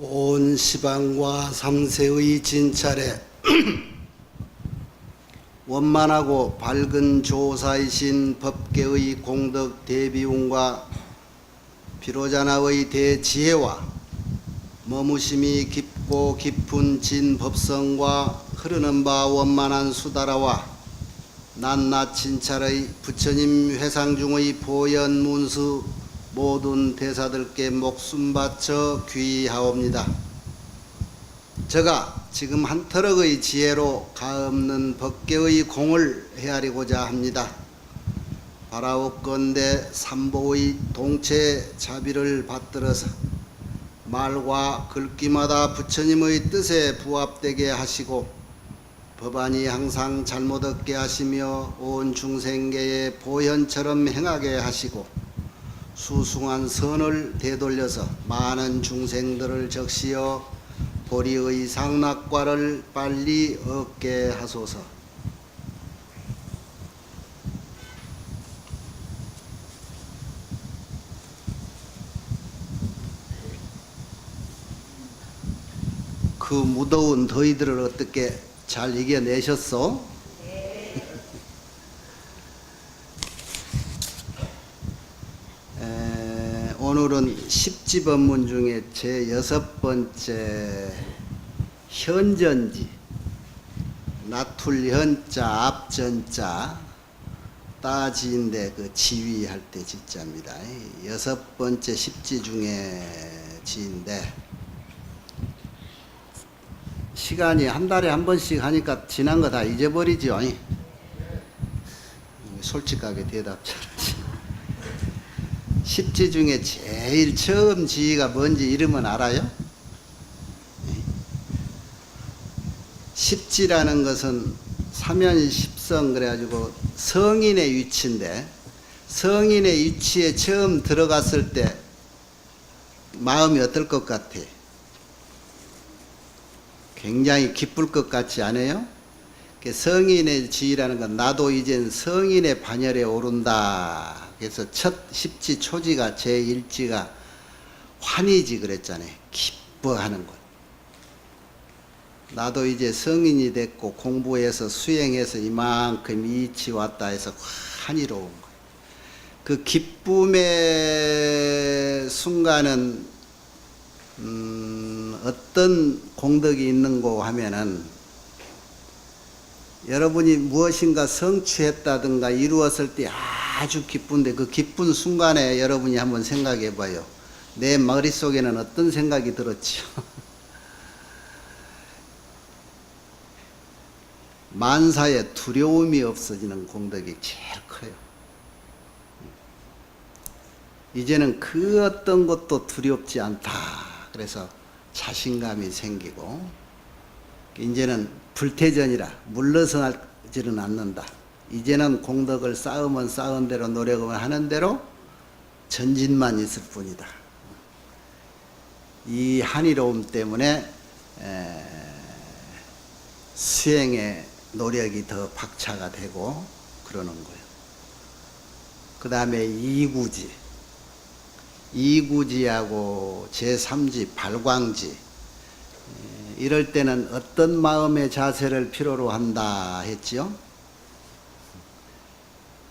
온 시방과 삼세의 진찰에 원만하고 밝은 조사이신 법계의 공덕 대비운과 비로자나의 대지혜와 머무심이 깊고 깊은 진법성과 흐르는 바 원만한 수다라와 낱낱 진찰의 부처님 회상 중의 보현문수 모든 대사들께 목숨 바쳐 귀하옵니다. 제가 지금 한터럭의 지혜로 가없는 법계의 공을 헤아리고자 합니다. 바라옵건대 삼보의 동체 자비를 받들어서 말과 글귀마다 부처님의 뜻에 부합되게 하시고 법안이 항상 잘못 얻게 하시며 온 중생계의 보현처럼 행하게 하시고 수숭한 선을 되돌려서 많은 중생들을 적시어 보리의 상락과를 빨리 얻게 하소서. 그 무더운 더위들을 어떻게 잘 이겨내셨어? 오늘은 십지법문 중에 제 6번째 현전지, 나툴현자 앞전자 따지인데 그 지위할 때 지자입니다. 6번째 십지 중에 지인데 시간이 한 달에 한 번씩 하니까 지난 거 다 잊어버리죠. 솔직하게 대답 잘하지. 십지 중에 제일 처음 지위가 뭔지 이름은 알아요? 십지라는 것은 사면십성 그래가지고 성인의 위치인데 성인의 위치에 처음 들어갔을 때 마음이 어떨 것 같아? 굉장히 기쁠 것 같지 않아요? 성인의 지위라는 건 나도 이젠 성인의 반열에 오른다. 그래서 첫 십지 초지가 제1지가 환희지 그랬잖아요. 기뻐하는 것. 나도 이제 성인이 됐고 공부해서 수행해서 이만큼 이치 왔다 해서 환희로운 거예요. 그 기쁨의 순간은 어떤 공덕이 있는고 하면은 여러분이 무엇인가 성취했다든가 이루었을 때 아주 기쁜데 그 기쁜 순간에 여러분이 한번 생각해 봐요. 내 머릿속에는 어떤 생각이 들었지요? 만사에 두려움이 없어지는 공덕이 제일 커요. 이제는 그 어떤 것도 두렵지 않다. 그래서 자신감이 생기고 이제는 불태전이라 물러서지는 않는다. 이제는 공덕을 쌓으면 쌓은 대로 노력을 하는 대로 전진만 있을 뿐이다. 이 한이로움 때문에 수행의 노력이 더 박차가 되고 그러는 거예요. 그 다음에 이구지하고 제3지 발광지 이럴 때는 어떤 마음의 자세를 필요로 한다 했지요?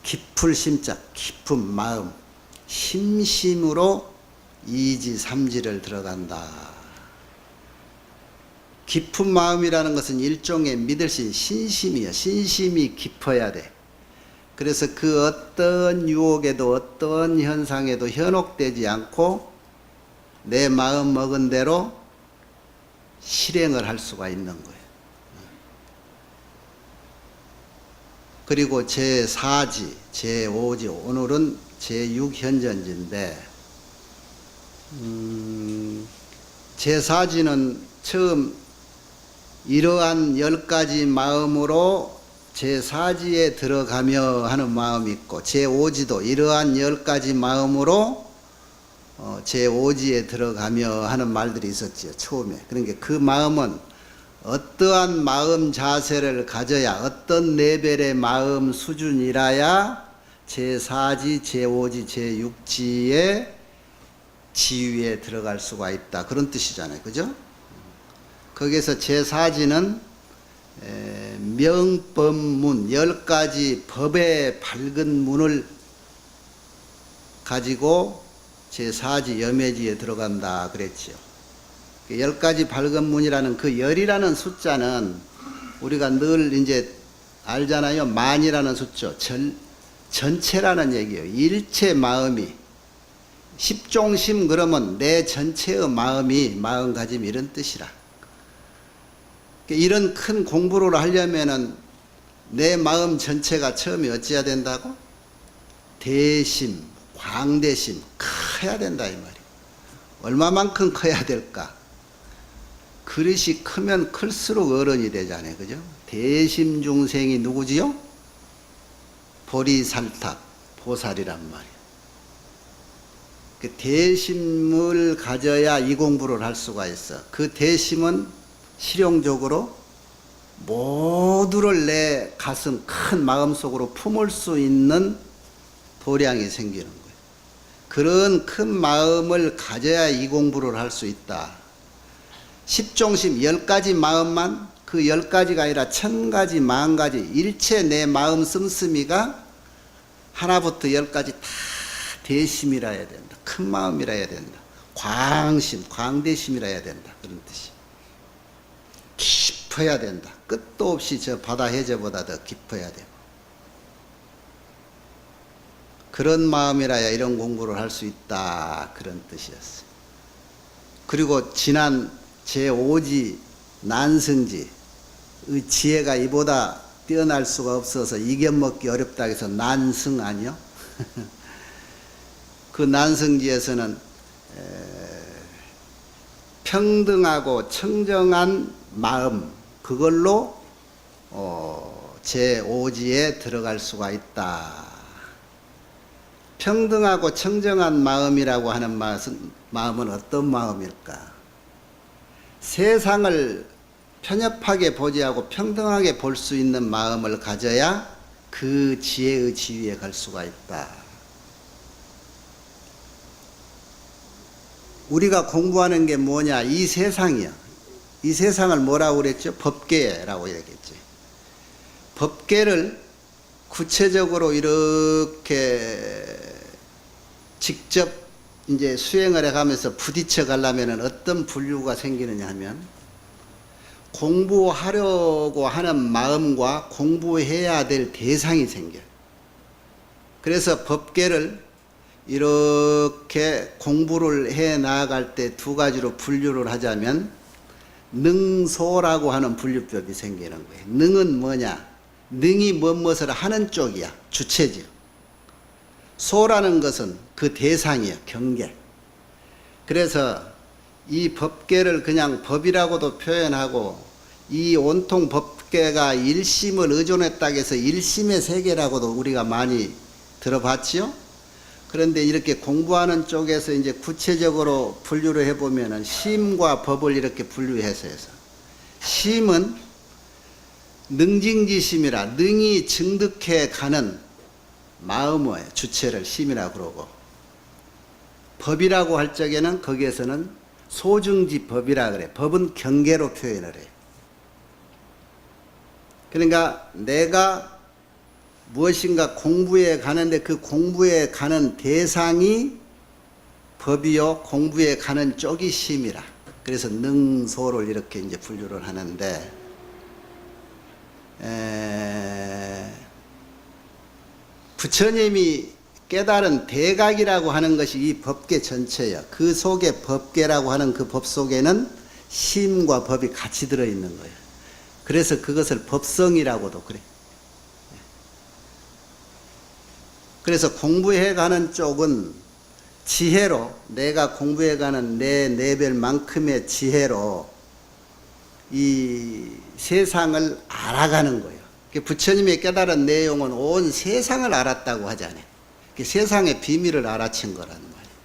깊을 심자, 깊은 마음, 심심으로 이지 삼지를 들어간다. 깊은 마음이라는 것은 일종의 믿을 수 있는 신심이야. 신심이 깊어야 돼. 그래서 그 어떤 유혹에도 어떤 현상에도 현혹되지 않고 내 마음 먹은 대로 실행을 할 수가 있는 거예요. 그리고 제4지, 제5지, 오늘은 제6현전지인데 제4지는 처음 이러한 10가지 마음으로 제4지에 들어가며 하는 마음이 있고 제5지도 이러한 10가지 마음으로 제5지에 들어가며 하는 말들이 있었지요. 처음에. 그러니까 그 마음은 어떠한 마음 자세를 가져야 어떤 레벨의 마음 수준이라야 제4지, 제5지, 제6지에 지위에 들어갈 수가 있다. 그런 뜻이잖아요. 그죠? 거기에서 제4지는 명법문 10가지 법의 밝은 문을 가지고 제4지 염해지에 들어간다 그랬지요. 10가지 밝은 문이라는 그 열이라는 숫자는 우리가 늘 이제 알잖아요. 만이라는 숫자, 전체라는 얘기예요. 일체 마음이, 십종심 그러면 내 전체의 마음이 마음가짐 이런 뜻이라. 이런 큰 공부를 하려면은 내 마음 전체가 처음에 어찌해야 된다고? 대심, 광대심 커야 된다 이 말이에요. 얼마만큼 커야 될까? 그릇이 크면 클수록 어른이 되잖아요. 그죠? 대심중생이 누구지요? 보리살탑, 보살이란 말이에요. 그 대심을 가져야 이 공부를 할 수가 있어. 그 대심은 실용적으로 모두를 내 가슴 큰 마음속으로 품을 수 있는 도량이 생기는 거예요. 그런 큰 마음을 가져야 이 공부를 할 수 있다. 십종심 10가지 마음만 그 10가지가 아니라 1000가지 만가지 일체 내 마음 씀씀이가 하나부터 10까지 다 대심이라 해야 된다. 큰 마음이라 해야 된다. 광심, 광대심이라 해야 된다. 그런 뜻이. 깊어야 된다. 끝도 없이 저 바다 해저보다 더 깊어야 되고. 그런 마음이라야 이런 공부를 할 수 있다. 그런 뜻이었어요. 그리고 지난 제5지 난승지 의 지혜가 이보다 뛰어날 수가 없어서 이겨먹기 어렵다 해서 난승 아니요? 그 난승지에서는 평등하고 청정한 마음 그걸로 제5지에 들어갈 수가 있다. 평등하고 청정한 마음이라고 하는 마음은 어떤 마음일까? 세상을 편협하게 보지 않고 평등하게 볼 수 있는 마음을 가져야 그 지혜의 지위에 갈 수가 있다. 우리가 공부하는 게 뭐냐? 이 세상이요. 이 세상을 뭐라고 그랬죠? 법계라고 얘기했죠. 법계를 구체적으로 이렇게 직접 이제 수행을 해가면서 부딪혀 가려면 어떤 분류가 생기느냐 하면 공부하려고 하는 마음과 공부해야 될 대상이 생겨요. 그래서 법계를 이렇게 공부를 해 나아갈 때 두 가지로 분류를 하자면 능소라고 하는 분류법이 생기는 거예요. 능은 뭐냐? 능이 무엇을 하는 쪽이야. 주체죠. 소라는 것은 그 대상이에요. 경계. 그래서 이 법계를 그냥 법이라고도 표현하고 이 온통 법계가 일심을 의존했다고 해서 일심의 세계라고도 우리가 많이 들어봤지요. 그런데 이렇게 공부하는 쪽에서 이제 구체적으로 분류를 해보면은 심과 법을 이렇게 분류해서 해서 심은 능징지심이라 능이 증득해 가는 마음의 주체를 심이라고 그러고 법이라고 할 적에는 거기에서는 소증지 법이라 그래. 법은 경계로 표현을 해. 그러니까 내가 무엇인가 공부에 가는데 그 공부에 가는 대상이 법이요 공부에 가는 쪽이 심이라. 그래서 능소를 이렇게 이제 분류를 하는데 부처님이 깨달은 대각이라고 하는 것이 이 법계 전체예요. 그 속에 법계라고 하는 그 법 속에는 심과 법이 같이 들어있는 거예요. 그래서 그것을 법성이라고도 그래. 그래서 공부해 가는 쪽은 지혜로 내가 공부해 가는 내 레벨만큼의 지혜로 이 세상을 알아가는 거예요. 부처님이 깨달은 내용은 온 세상을 알았다고 하잖아요. 세상의 비밀을 알아챈 거란 말이에요.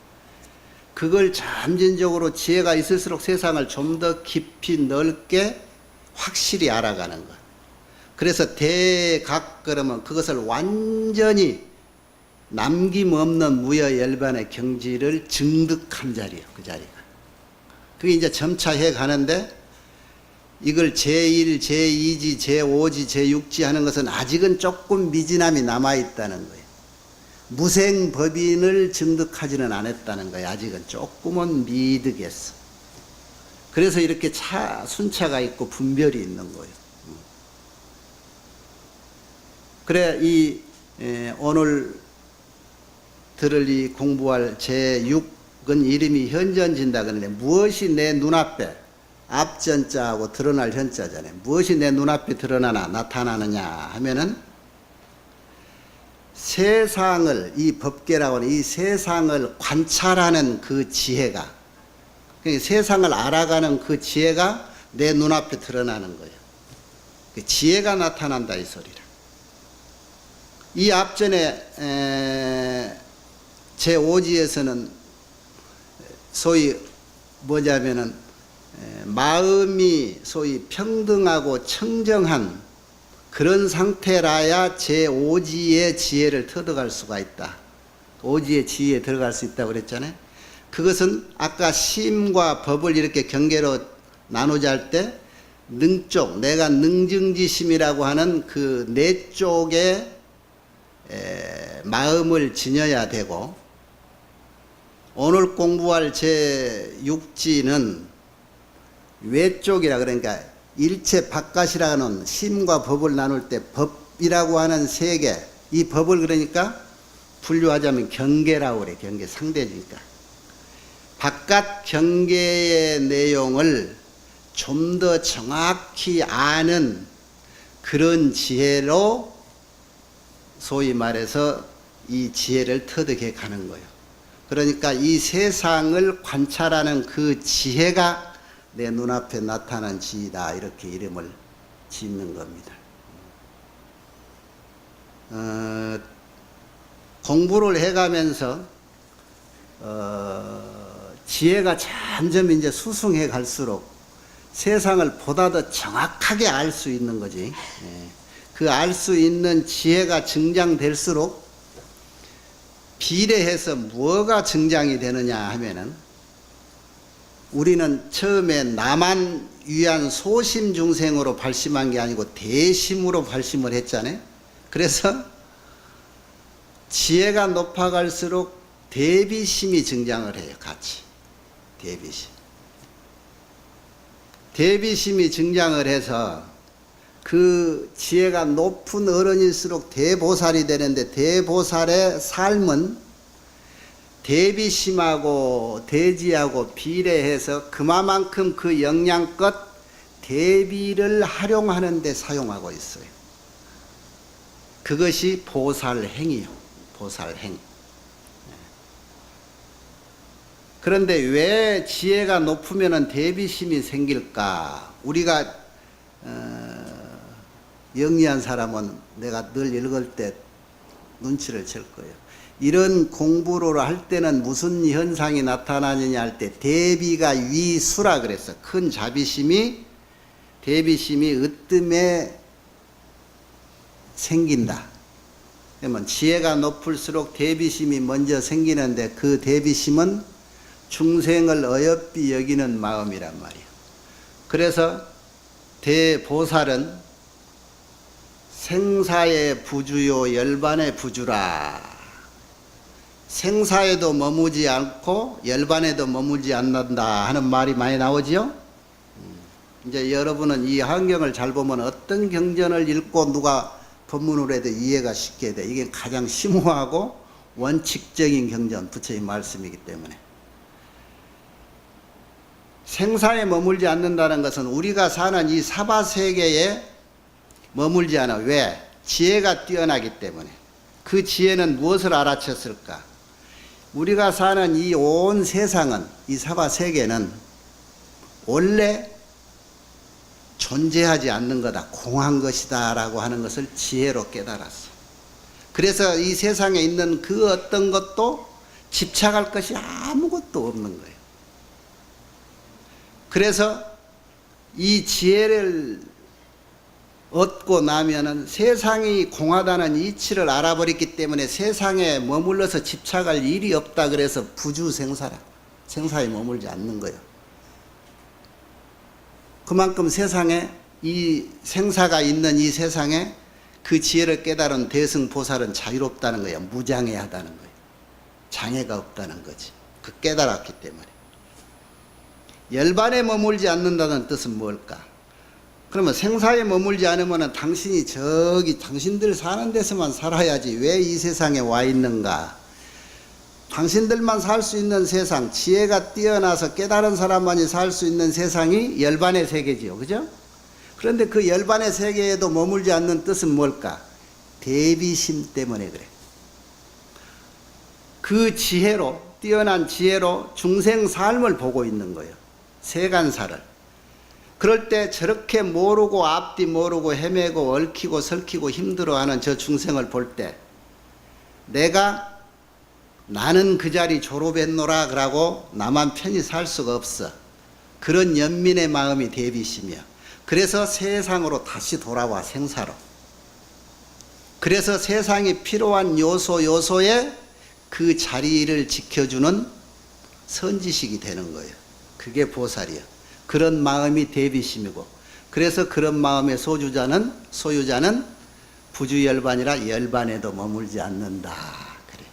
그걸 점진적으로 지혜가 있을수록 세상을 좀 더 깊이 넓게 확실히 알아가는 것. 그래서 대각 그러면 그것을 완전히 남김없는 무여열반의 경지를 증득한 자리예요. 그 자리가. 그게 이제 점차 해 가는데 이걸 제1, 제2지, 제5지, 제6지 하는 것은 아직은 조금 미진함이 남아있다는 거예요. 무생법인을 증득하지는 않았다는 거예요. 아직은 조금은 미득했어. 그래서 이렇게 순차가 있고 분별이 있는 거예요. 그래 오늘 들을 이 공부할 제6은 이름이 현전진다 그러는데 무엇이 내 눈앞에 앞전자하고 드러날 현자잖아요. 무엇이 내 눈앞에 드러나나 나타나느냐 하면은 세상을 이 법계라고 하는 이 세상을 관찰하는 그 지혜가 그러니까 세상을 알아가는 그 지혜가 내 눈앞에 드러나는 거예요. 그 지혜가 나타난다 이 소리라. 이 앞전에 제5지에서는 소위 뭐냐면은 마음이 소위 평등하고 청정한 그런 상태라야 제5지의 지혜를 터득할 수가 있다. 5지의 지혜에 들어갈 수 있다고 그랬잖아요. 그것은 아까 심과 법을 이렇게 경계로 나누자 할 때 능쪽, 내가 능증지심이라고 하는 그 내 쪽에 마음을 지녀야 되고 오늘 공부할 제6지는 외쪽이라 그러니까 일체 바깥이라는 심과 법을 나눌 때 법이라고 하는 세계 이 법을 그러니까 분류하자면 경계라고 그래. 경계 상대니까 바깥 경계의 내용을 좀 더 정확히 아는 그런 지혜로 소위 말해서 이 지혜를 터득해 가는 거예요. 그러니까 이 세상을 관찰하는 그 지혜가 내 눈앞에 나타난 지이다. 이렇게 이름을 짓는 겁니다. 공부를 해가면서 지혜가 점점 이제 수승해 갈수록 세상을 보다 더 정확하게 알 수 있는 거지. 그 알 수 있는 지혜가 증장될수록 비례해서 뭐가 증장이 되느냐 하면은 우리는 처음에 나만 위한 소심 중생으로 발심한 게 아니고 대심으로 발심을 했잖아요. 그래서 지혜가 높아갈수록 대비심이 증장을 해요. 같이 대비심이 증장을 해서 그 지혜가 높은 어른일수록 대보살이 되는데 대보살의 삶은 대비심하고 대지하고 비례해서 그만큼 그 영양껏 대비를 활용하는 데 사용하고 있어요. 그것이 보살행이요. 보살행. 그런데 왜 지혜가 높으면 대비심이 생길까? 우리가 영리한 사람은 내가 늘 읽을 때 눈치를 챌 거예요. 이런 공부를 할 때는 무슨 현상이 나타나느냐 할 때 대비가 위수라 그랬어. 큰 자비심이 대비심이 으뜸에 생긴다. 그러면 지혜가 높을수록 대비심이 먼저 생기는데 그 대비심은 중생을 어여삐 여기는 마음이란 말이에요. 그래서 대보살은 생사의 부주요 열반의 부주라. 생사에도 머무지 않고 열반에도 머물지 않는다 하는 말이 많이 나오지요. 이제 여러분은 이 환경을 잘 보면 어떤 경전을 읽고 누가 법문을 해도 이해가 쉽게 돼. 이게 가장 심오하고 원칙적인 경전, 부처의 말씀이기 때문에. 생사에 머물지 않는다는 것은 우리가 사는 이 사바세계에 머물지 않아. 왜? 지혜가 뛰어나기 때문에. 그 지혜는 무엇을 알아챘을까? 우리가 사는 이 온 세상은, 이 사바세계는 원래 존재하지 않는 거다, 공한 것이다 라고 하는 것을 지혜로 깨달았어. 그래서 이 세상에 있는 그 어떤 것도 집착할 것이 아무것도 없는 거예요. 그래서 이 지혜를 얻고 나면은 세상이 공하다는 이치를 알아버렸기 때문에 세상에 머물러서 집착할 일이 없다. 그래서 부주생사라. 생사에 머물지 않는 거예요. 그만큼 세상에 이 생사가 있는 이 세상에 그 지혜를 깨달은 대승보살은 자유롭다는 거예요. 무장애하다는 거예요. 장애가 없다는 거지. 그 깨달았기 때문에. 열반에 머물지 않는다는 뜻은 뭘까? 그러면 생사에 머물지 않으면 당신이 저기 당신들 사는 데서만 살아야지 왜 이 세상에 와 있는가? 당신들만 살 수 있는 세상, 지혜가 뛰어나서 깨달은 사람만이 살 수 있는 세상이 열반의 세계지요. 그죠? 그런데 그 열반의 세계에도 머물지 않는 뜻은 뭘까? 대비심 때문에 그래. 그 지혜로, 뛰어난 지혜로 중생 삶을 보고 있는 거예요. 세간사를. 그럴 때 저렇게 모르고 앞뒤 모르고 헤매고 얽히고 설키고 힘들어하는 저 중생을 볼 때 내가 나는 그 자리 졸업했노라 그러고 나만 편히 살 수가 없어. 그런 연민의 마음이 대비심이야. 그래서 세상으로 다시 돌아와 생사로. 그래서 세상이 필요한 요소에 그 자리를 지켜주는 선지식이 되는 거예요. 그게 보살이야. 그런 마음이 대비심이고, 그래서 그런 마음의 소유자는 부주열반이라 열반에도 머물지 않는다. 그래.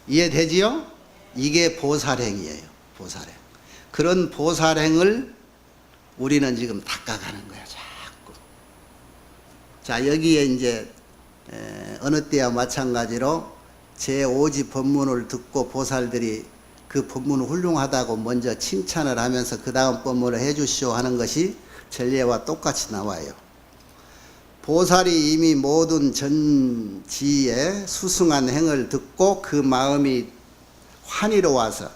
이해되지요? 이게 보살행이에요. 보살행. 그런 보살행을 우리는 지금 닦아가는 거야. 자꾸. 자, 여기에 이제 어느 때와 마찬가지로 제5지 법문을 듣고 보살들이 그 법문을 훌륭하다고 먼저 칭찬을 하면서 그 다음 법문을 해주시오 하는 것이 전례와 똑같이 나와요. 보살이 이미 모든 전지의 수승한 행을 듣고 그 마음이 환희로워서,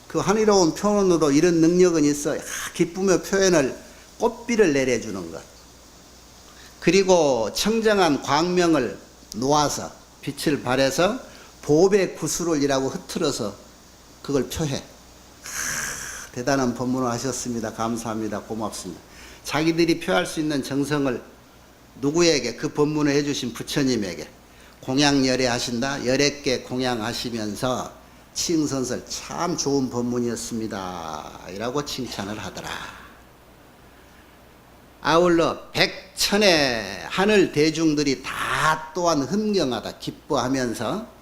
그 환희로운 표현으로 이런 능력은 있어. 기쁨의 표현을 꽃비를 내려주는 것. 그리고 청정한 광명을 놓아서 빛을 발해서 보배 구슬을이라고 흐트러서 그걸 표해. 대단한 법문을 하셨습니다. 감사합니다. 고맙습니다. 자기들이 표할 수 있는 정성을 누구에게? 그 법문을 해주신 부처님에게 공양 열애하신다. 11개 공양하시면서 칭선설 참 좋은 법문이었습니다. 이라고 칭찬을 하더라. 아울러 백천의 하늘 대중들이 다 또한 흥경하다. 기뻐하면서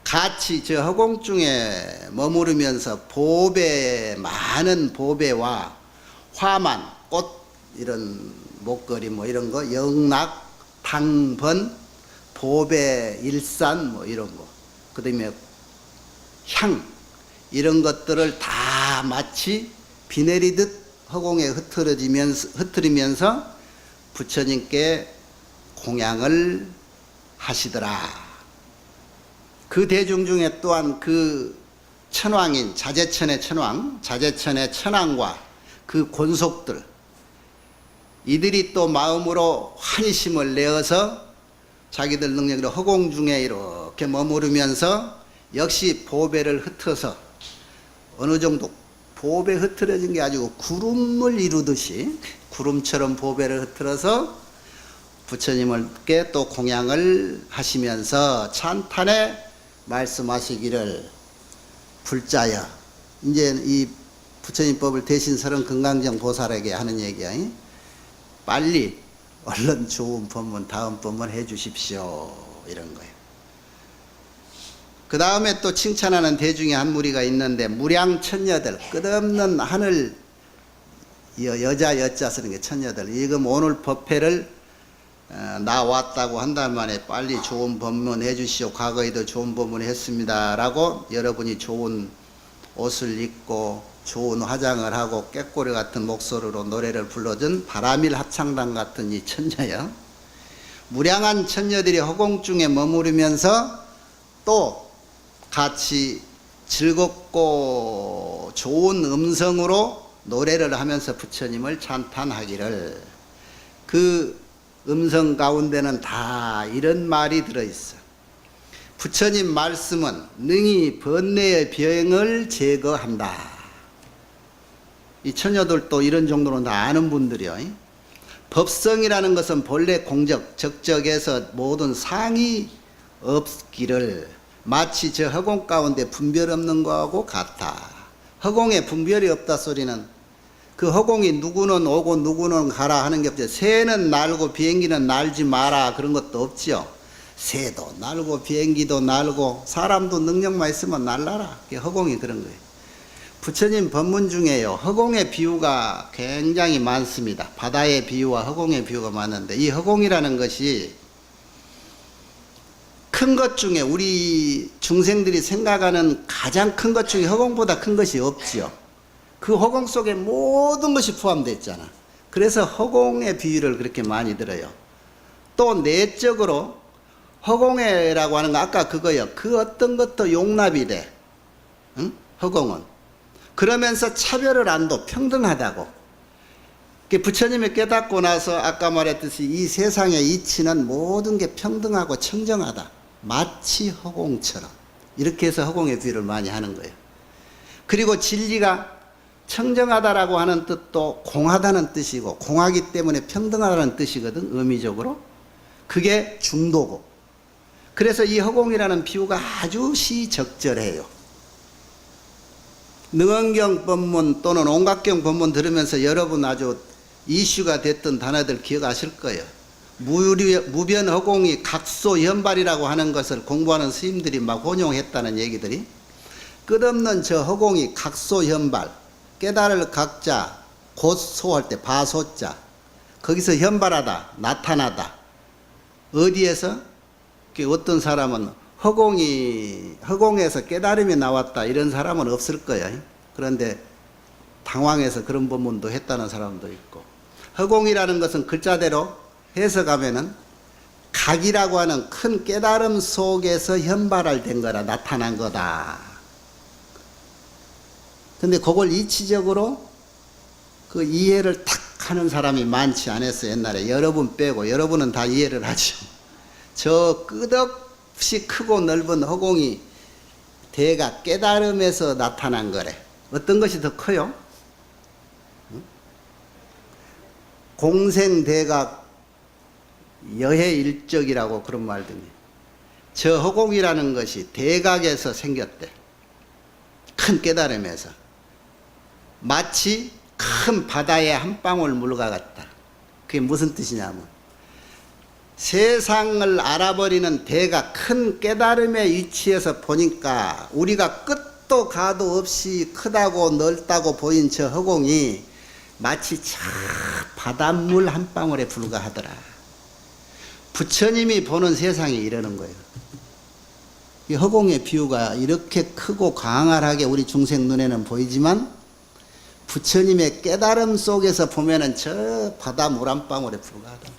같이 저 허공중에 머무르면서 많은 보배와 화만, 꽃, 이런 목걸이 뭐 이런 거, 영락, 당번, 보배, 일산 뭐 이런 거, 그 다음에 향, 이런 것들을 다 마치 비 내리듯 허공에 흩트리면서 부처님께 공양을 하시더라. 그 대중 중에 또한 그 천왕인 자제천의 천왕, 자제천의 천왕과 그 권속들, 이들이 또 마음으로 환희심을 내어서 자기들 능력으로 허공 중에 이렇게 머무르면서 역시 보배를 흩어서 어느 정도 보배 흩어진 게 아니고 구름을 이루듯이 구름처럼 보배를 흩어서 부처님께 또 공양을 하시면서 찬탄에 말씀하시기를 불자여. 이제 이 부처님법을 대신 설은 금강정 보살에게 하는 얘기야. 빨리 얼른 좋은 법문, 다음 법문 해 주십시오. 이런 거예요. 그 다음에 또 칭찬하는 대중의 한 무리가 있는데, 무량천녀들, 끝없는 하늘, 여자 여자 쓰는 게 천녀들. 지금 오늘 법회를 나왔다고 한달 만에 빨리 좋은 법문 해주시오. 과거에도 좋은 법문 했습니다. 라고 여러분이 좋은 옷을 입고 좋은 화장을 하고 꾀꼬리 같은 목소리로 노래를 불러준 바라밀 합창단 같은 이 천녀요. 무량한 천녀들이 허공중에 머무르면서 또 같이 즐겁고 좋은 음성으로 노래를 하면서 부처님을 찬탄하기를, 그 음성 가운데는 다 이런 말이 들어있어. 부처님 말씀은 능히 번뇌의 병을 제거한다. 이 처녀들도 이런 정도로 다 아는 분들이요. 법성이라는 것은 본래 공적, 적적에서 모든 상이 없기를 마치 저 허공 가운데 분별 없는 거하고 같아. 허공에 분별이 없다 소리는 그 허공이 누구는 오고 누구는 가라 하는 게 없죠. 새는 날고 비행기는 날지 마라 그런 것도 없지요. 새도 날고 비행기도 날고 사람도 능력만 있으면 날라라. 그게 허공이 그런 거예요. 부처님 법문 중에요, 허공의 비유가 굉장히 많습니다. 바다의 비유와 허공의 비유가 많은데 이 허공이라는 것이 큰 것 중에 우리 중생들이 생각하는 가장 큰 것 중에 허공보다 큰 것이 없지요. 그 허공 속에 모든 것이 포함되어 있잖아. 그래서 허공의 비유를 그렇게 많이 들어요. 또 내적으로 허공이라고 하는 거 아까 그거요. 그 어떤 것도 용납이 돼. 응? 허공은. 그러면서 차별을 안 둬. 평등하다고. 부처님이 깨닫고 나서 아까 말했듯이 이 세상의 이치는 모든 게 평등하고 청정하다. 마치 허공처럼. 이렇게 해서 허공의 비유를 많이 하는 거예요. 그리고 진리가 청정하다라고 하는 뜻도 공하다는 뜻이고 공하기 때문에 평등하다는 뜻이거든. 의미적으로. 그게 중도고. 그래서 이 허공이라는 비유가 아주 시적절해요. 능언경 법문 또는 온각경 법문 들으면서 여러분 아주 이슈가 됐던 단어들 기억하실 거예요. 무변 허공이 각소현발이라고 하는 것을 공부하는 스님들이 막 혼용했다는 얘기들이, 끝없는 저 허공이 각소현발, 깨달을 각자 곧 소할 때 바소자, 거기서 현발하다, 나타나다. 어디에서? 어떤 사람은 허공에서 깨달음이 나왔다 이런 사람은 없을 거예요. 그런데 당황해서 그런 법문도 했다는 사람도 있고, 허공이라는 것은 글자대로 해석하면은 각이라고 하는 큰 깨달음 속에서 현발된 거라, 나타난 거다. 근데 그걸 이치적으로 그 이해를 탁 하는 사람이 많지 않았어요. 옛날에 여러분 빼고. 여러분은 다 이해를 하죠. 저 끝없이 크고 넓은 허공이 대각 깨달음에서 나타난 거래. 어떤 것이 더 커요? 공생대각 여해일적이라고 그런 말들이. 저 허공이라는 것이 대각에서 생겼대. 큰 깨달음에서. 마치 큰 바다에 한 방울 물과 같다. 그게 무슨 뜻이냐면, 세상을 알아버리는 대각 큰 깨달음의 위치에서 보니까 우리가 끝도 가도 없이 크다고 넓다고 보인 저 허공이 마치 저 바닷물 한 방울에 불과하더라. 부처님이 보는 세상이 이러는 거예요. 이 허공의 비유가 이렇게 크고 광활하게 우리 중생 눈에는 보이지만 부처님의 깨달음 속에서 보면은 저 바닷물 한 방울에 불과하다.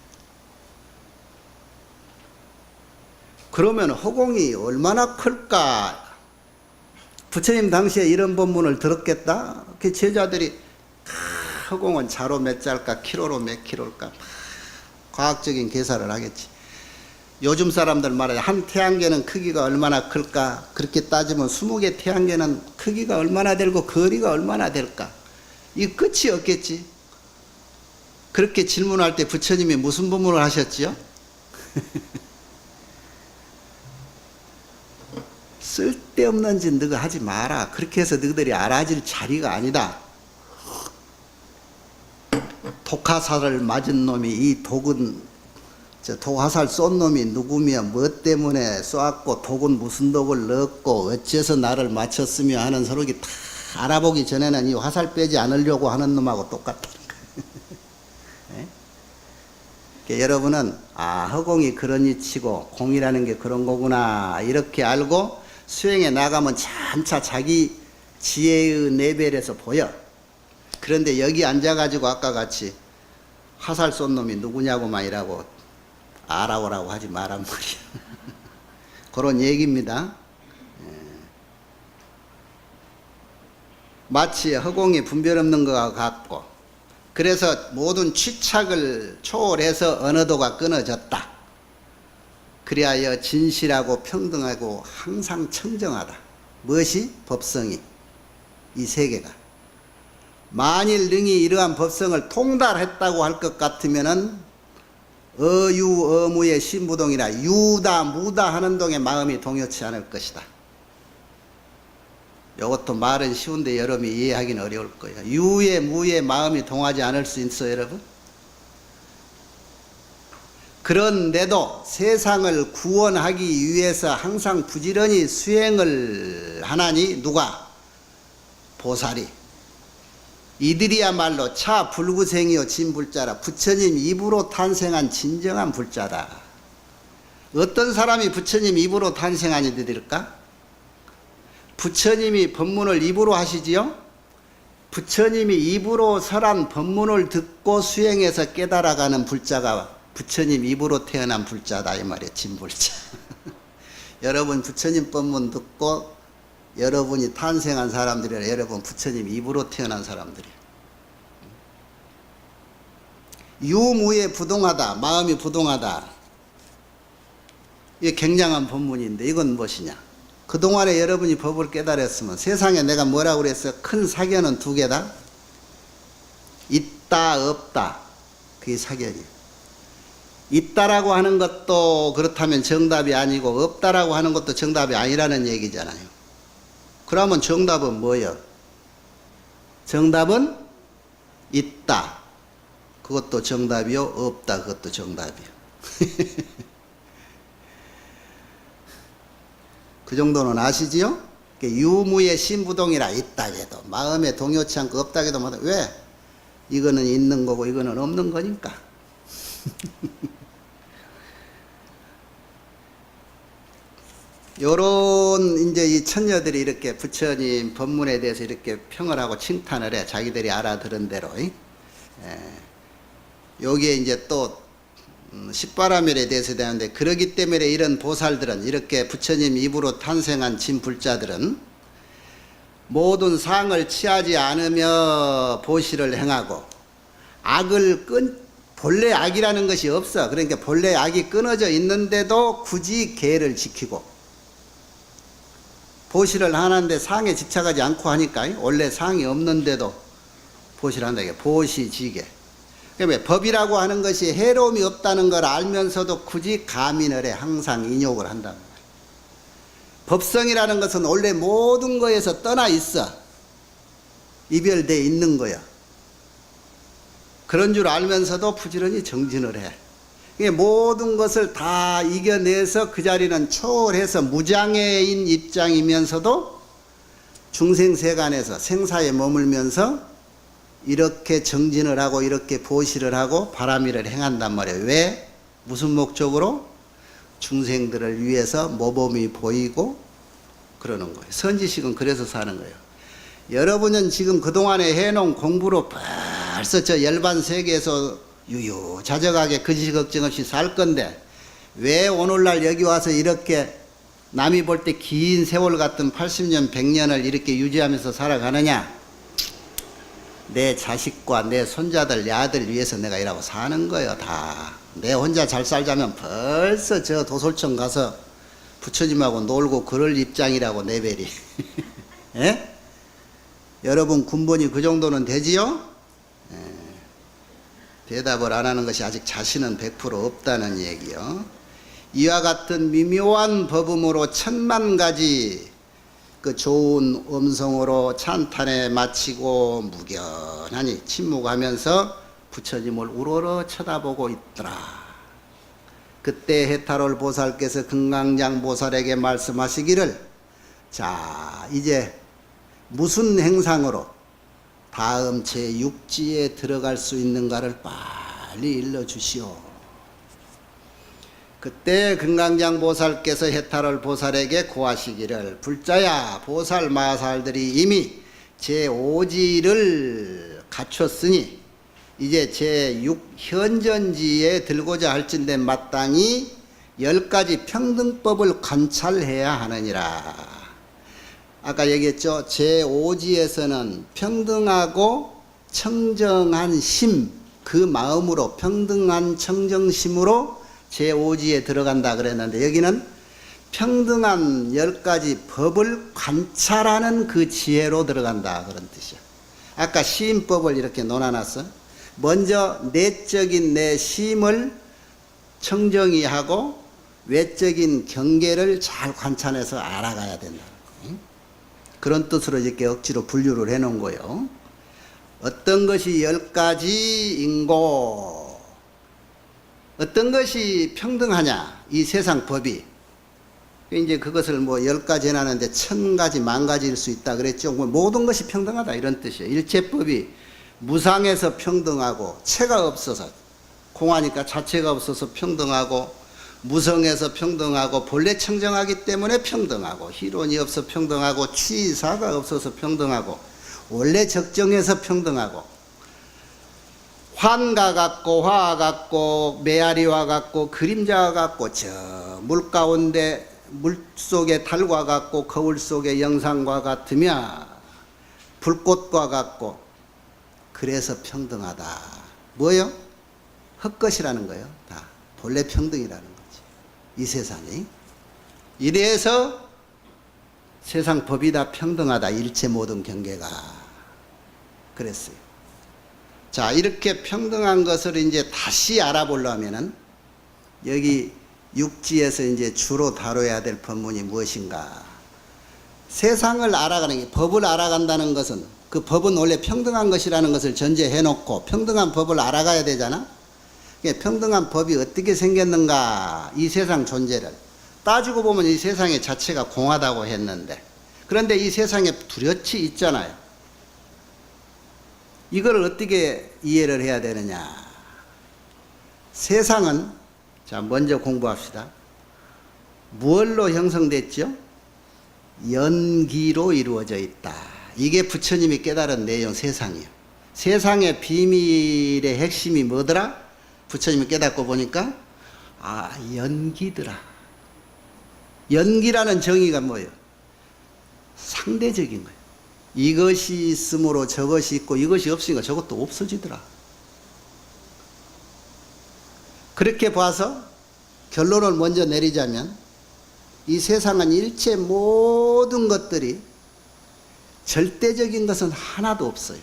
그러면 허공이 얼마나 클까? 부처님 당시에 이런 법문을 들었겠다? 그 제자들이 허공은 자로 몇 자일까? 키로로 몇 킬로일까? 과학적인 계산을 하겠지. 요즘 사람들 말하자 한 태양계는 크기가 얼마나 클까? 그렇게 따지면 20개 태양계는 크기가 얼마나 되고 거리가 얼마나 될까? 이 끝이 없겠지. 그렇게 질문할 때 부처님이 무슨 법문을 하셨지요? 쓸데없는 짓 너가 하지 마라. 그렇게 해서 너희들이 알아질 자리가 아니다. 독화살을 맞은 놈이, 이 독은 저 독화살 쏜 놈이 누구며 뭐 때문에 쏘았고 독은 무슨 독을 넣었고 어째서 나를 맞췄으며 하는 서로기 다 알아보기 전에는 이 화살 빼지 않으려고 하는 놈하고 똑같다. 네? 여러분은 허공이 그런 이치고 공이라는 게 그런 거구나 이렇게 알고 수행에 나가면 점차 자기 지혜의 레벨에서 보여. 그런데 여기 앉아가지고 아까 같이 화살 쏜 놈이 누구냐고만 이라고 알아오라고 하지 마란 말이야. 그런 얘기입니다. 마치 허공이 분별 없는 것과 같고, 그래서 모든 취착을 초월해서 언어도가 끊어졌다. 그리하여 진실하고 평등하고 항상 청정하다. 무엇이? 법성이. 이 세계가. 만일 능히 이러한 법성을 통달했다고 할 것 같으면은 어유어무의 신부동이라 유다 무다 하는 동에 마음이 동요치 않을 것이다. 이것도 말은 쉬운데 여러분이 이해하기는 어려울 거예요. 유에 무에 마음이 동하지 않을 수 있어요, 여러분? 그런데도 세상을 구원하기 위해서 항상 부지런히 수행을 하나니 누가? 보살이. 이들이야말로 차 불구생이요 진불자라. 부처님 입으로 탄생한 진정한 불자다. 어떤 사람이 부처님 입으로 탄생한 이들일까? 부처님이 법문을 입으로 하시지요? 부처님이 입으로 설한 법문을 듣고 수행해서 깨달아가는 불자가 부처님 입으로 태어난 불자다 이 말이에요. 진불자. 여러분 부처님 법문 듣고 여러분이 탄생한 사람들이라 여러분 부처님 입으로 태어난 사람들이에요. 유무에 부동하다. 마음이 부동하다. 이게 굉장한 법문인데 이건 무엇이냐? 그동안에 여러분이 법을 깨달았으면 세상에 내가 뭐라고 그랬어? 큰 사견은 두 개다. 있다 없다. 그게 사견이에요. 있다라고 하는 것도 그렇다면 정답이 아니고 없다라고 하는 것도 정답이 아니라는 얘기잖아요. 그러면 정답은 뭐예요? 정답은 있다. 그것도 정답이요. 없다. 그것도 정답이요. 그 정도는 아시지요? 유무의 신부동이라 있다 해도 마음에 동요치 않고 없다 해도 왜? 이거는 있는 거고 이거는 없는 거니까. 요런 이제 이 천녀들이 이렇게 부처님 법문에 대해서 이렇게 평을 하고 칭탄을 해. 자기들이 알아들은 대로. 여기에 이제 또 십바라밀에 대해서 되는데 그러기 때문에 이런 보살들은 이렇게 부처님 입으로 탄생한 진불자들은 모든 상을 취하지 않으며 보시를 행하고 악을 본래 악이라는 것이 없어. 그러니까 본래 악이 끊어져 있는데도 굳이 계를 지키고 보시를 하는데 상에 집착하지 않고 하니까 원래 상이 없는데도 보시를 한다. 보시지게. 그러니까 법이라고 하는 것이 해로움이 없다는 걸 알면서도 굳이 가민을 해. 항상 인욕을 한단 말이야. 법성이라는 것은 원래 모든 거에서 떠나 있어. 이별돼 있는 거야. 그런 줄 알면서도 부지런히 정진을 해. 모든 것을 다 이겨내서 그 자리는 초월해서 무장애인 입장이면서도 중생세간에서 생사에 머물면서 이렇게 정진을 하고 이렇게 보시를 하고 바라미를 행한단 말이에요. 왜? 무슨 목적으로? 중생들을 위해서 모범이 보이고 그러는 거예요. 선지식은 그래서 사는 거예요. 여러분은 지금 그동안에 해놓은 공부로 벌써 저 열반 세계에서 유유자적하게 거짓 걱정 없이 살 건데 왜 오늘날 여기 와서 이렇게 남이 볼 때 긴 세월 같은 80년 100년을 이렇게 유지하면서 살아가느냐? 내 자식과 내 손자들 내 아들 위해서 내가 이라고 사는 거예요. 다 내 혼자 잘 살자면 벌써 저 도솔청 가서 부처님하고 놀고 그럴 입장이라고 내벨이. 예? 여러분 군번이 그 정도는 되지요? 대답을 안 하는 것이 아직 자신은 100% 없다는 얘기요. 이와 같은 미묘한 법음으로 천만 가지 그 좋은 음성으로 찬탄에 마치고 무견하니 침묵하면서 부처님을 우러러 쳐다보고 있더라. 그때 해탈월 보살께서 금강장 보살에게 말씀하시기를 자 이제 무슨 행상으로 다음 제6지에 들어갈 수 있는가를 빨리 일러주시오. 그때 금강장 보살께서 해탈월 보살에게 고하시기를 불자야 보살 마살들이 이미 제5지를 갖췄으니 이제 제6현전지에 들고자 할진대 마땅히 10가지 평등법을 관찰해야 하느니라. 아까 얘기했죠. 제5지에서는 평등하고 청정한 심, 그 마음으로 평등한 청정심으로 제5지에 들어간다 그랬는데 여기는 평등한 10가지 법을 관찰하는 그 지혜로 들어간다 그런 뜻이야. 아까 시임법을 이렇게 논아놨어. 먼저 내적인 내 심을 청정히 하고 외적인 경계를 잘 관찰해서 알아가야 된다. 그런 뜻으로 이렇게 억지로 분류를 해놓은 거예요. 어떤 것이 10가지인고 어떤 것이 평등하냐 이 세상 법이 이제 그것을 뭐 10가지 해놨는데 1000가지 10,000가지일 수 있다 그랬죠. 모든 것이 평등하다 이런 뜻이에요. 일체법이 무상해서 평등하고 체가 없어서 공하니까 자체가 없어서 평등하고 무성해서 평등하고 본래 청정하기 때문에 평등하고 희론이 없어 평등하고 취사가 없어서 평등하고 원래 적정해서 평등하고 환과 같고 화와 같고 메아리와 같고 그림자와 같고 저 물 가운데 물속의 달과 같고 거울 속의 영상과 같으며 불꽃과 같고 그래서 평등하다. 뭐요? 헛것이라는 거예요. 다 본래 평등이라는 거지. 이 세상이. 이래서 세상 법이 다 평등하다. 일체 모든 경계가. 그랬어요. 자, 이렇게 평등한 것을 이제 다시 알아보려면은 여기 육지에서 이제 주로 다뤄야 될 법문이 무엇인가? 세상을 알아가는 게 법을 알아간다는 것은 그 법은 원래 평등한 것이라는 것을 전제해 놓고 평등한 법을 알아가야 되잖아. 평등한 법이 어떻게 생겼는가? 이 세상 존재를 따지고 보면 이 세상의 자체가 공하다고 했는데 그런데 이 세상에 뚜렷이 있잖아요. 이걸 어떻게 이해를 해야 되느냐? 세상은 자 먼저 공부합시다. 무엇로 형성됐죠? 연기로 이루어져 있다. 이게 부처님이 깨달은 내용 세상이에요. 세상의 비밀의 핵심이 뭐더라? 부처님이 깨닫고 보니까 아 연기더라. 연기라는 정의가 뭐예요? 상대적인 거예요. 이것이 있으므로 저것이 있고 이것이 없으니까 저것도 없어지더라. 그렇게 봐서 결론을 먼저 내리자면 이 세상은 일체 모든 것들이 절대적인 것은 하나도 없어요.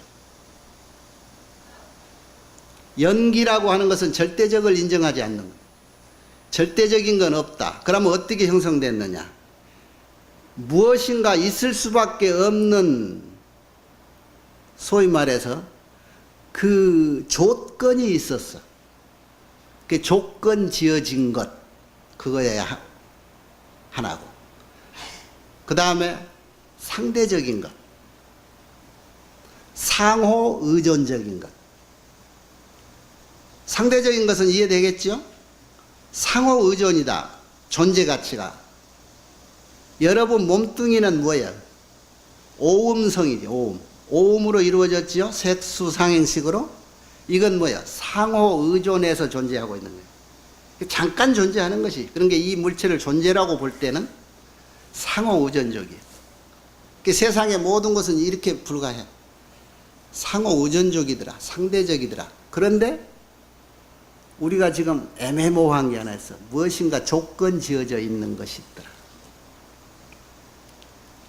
연기라고 하는 것은 절대적을 인정하지 않는 거예요. 절대적인 건 없다. 그러면 어떻게 형성됐느냐? 무엇인가 있을 수밖에 없는 소위 말해서 그 조건이 있었어. 그 조건 지어진 것 그거야 하나고 그 다음에 상대적인 것 상호 의존적인 것 상대적인 것은 이해되겠죠? 상호 의존이다. 존재 가치가 여러분 몸뚱이는 뭐예요? 오음성이죠. 오음. 오음으로 이루어졌지요. 색수상행식으로. 이건 뭐야? 상호 의존해서 존재하고 있는 거예요. 잠깐 존재하는 것이. 그런 게 이 물체를 존재라고 볼 때는 상호 의존적이에요. 세상의 모든 것은 이렇게 불과해. 상호 의존적이더라. 상대적이더라. 그런데 우리가 지금 애매모호한 게 하나 있어. 무엇인가 조건 지어져 있는 것이 있더라.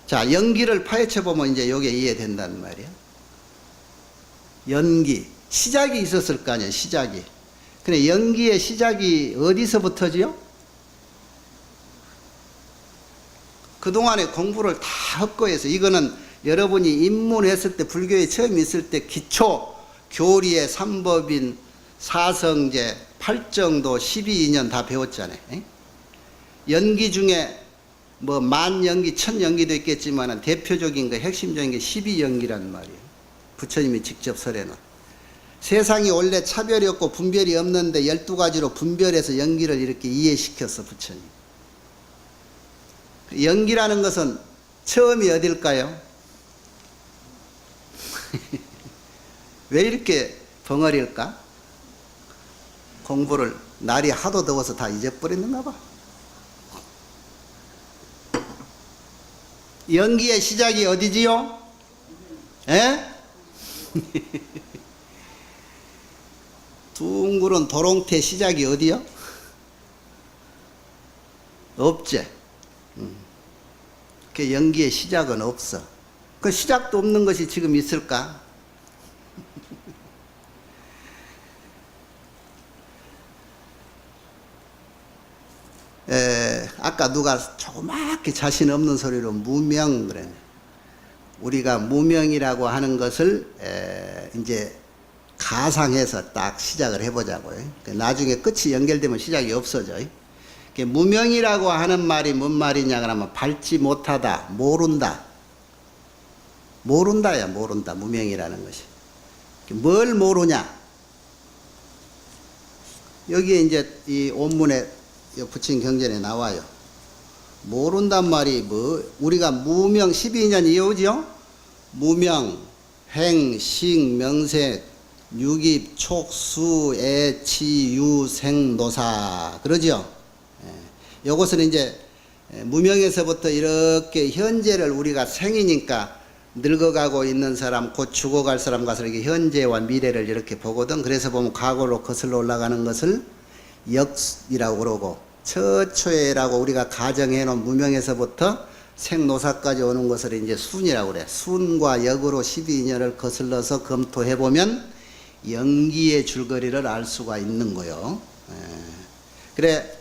자, 연기를 파헤쳐 보면 이제 이게 이해된단 말이에요. 연기. 시작이 있었을 거 아니에요, 시작이. 근데 연기의 시작이 어디서부터지요? 그동안에 공부를 다 헛거해서 이거는 여러분이 입문했을 때 불교에 처음 있을 때 기초 교리의 삼법인 사성제, 팔정도, 12인연 다 배웠잖아요. 연기 중에 뭐 만연기, 천연기도 있겠지만 대표적인 거 핵심적인 게 12연기란 말이에요. 부처님이 직접 설해놓은. 세상이 원래 차별이 없고 분별이 없는데 12가지로 분별해서 연기를 이렇게 이해시켰어 부처님. 연기라는 것은 처음이 어딜까요? 왜 이렇게 벙어리일까? 공부를 날이 하도 더워서 다 잊어버렸는가 봐. 연기의 시작이 어디지요? 에? 둥그런 도롱태 시작이 어디요? 없지. 그 연기의 시작은 없어. 그 시작도 없는 것이 지금 있을까? 아까 누가 조그맣게 자신 없는 소리로 무명 그랬네. 우리가 무명이라고 하는 것을 이제 가상해서 딱 시작을 해보자고요. 나중에 끝이 연결되면 시작이 없어져요. 무명이라고 하는 말이 뭔 말이냐 그러면 밟지 못하다, 모른다. 모른다야, 모른다. 무명이라는 것이. 뭘 모르냐? 여기에 이제 이 온문에 붙인 경전에 나와요. 모른단 말이 뭐, 우리가 무명, 12년 이어오죠? 무명, 행, 식, 명색, 유깁, 촉수, 애, 치, 유, 생, 노사. 그러죠? 요것은 이제 무명에서부터 이렇게 현재를 우리가 생이니까 늙어가고 있는 사람, 곧 죽어갈 사람 가서 이렇게 현재와 미래를 이렇게 보거든. 그래서 보면 과거로 거슬러 올라가는 것을 역이라고 그러고, 처초에라고 우리가 가정해 놓은 무명에서부터 생노사까지 오는 것을 이제 순이라고 그래. 순과 역으로 12인연을 거슬러서 검토해 보면 연기의 줄거리를 알 수가 있는 거요. 그래,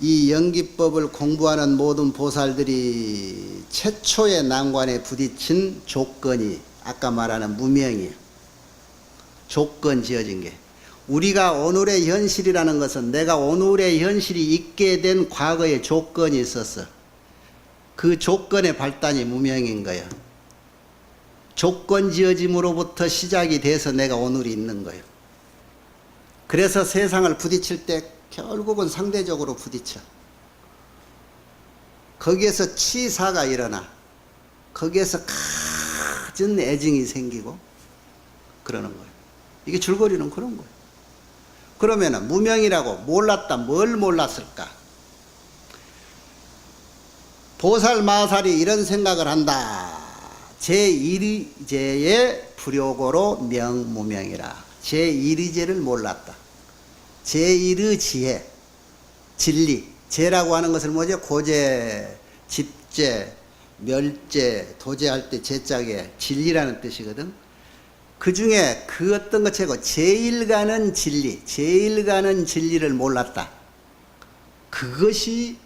이 연기법을 공부하는 모든 보살들이 최초의 난관에 부딪힌 조건이 아까 말하는 무명이에요. 조건 지어진 게. 우리가 오늘의 현실이라는 것은 내가 오늘의 현실이 있게 된 과거의 조건이 있었어. 그 조건의 발단이 무명인 거예요. 조건 지어짐으로부터 시작이 돼서 내가 오늘이 있는 거예요. 그래서 세상을 부딪힐 때 결국은 상대적으로 부딪혀. 거기에서 치사가 일어나. 거기에서 갖은 애증이 생기고 그러는 거예요. 이게 줄거리는 그런 거예요. 그러면은 무명이라고 몰랐다. 뭘 몰랐을까? 보살 마살이 이런 생각을 한다. 제1의제의 불효고로 명무명이라. 제1의제를 몰랐다. 제1의 지혜, 진리. 제라고 하는 것을 뭐죠? 고제, 집제, 멸제, 도제할 때 제짝에 진리라는 뜻이거든. 그 중에 그 어떤 것 최고 제일 가는 진리, 제일 가는 진리를 몰랐다. 그것이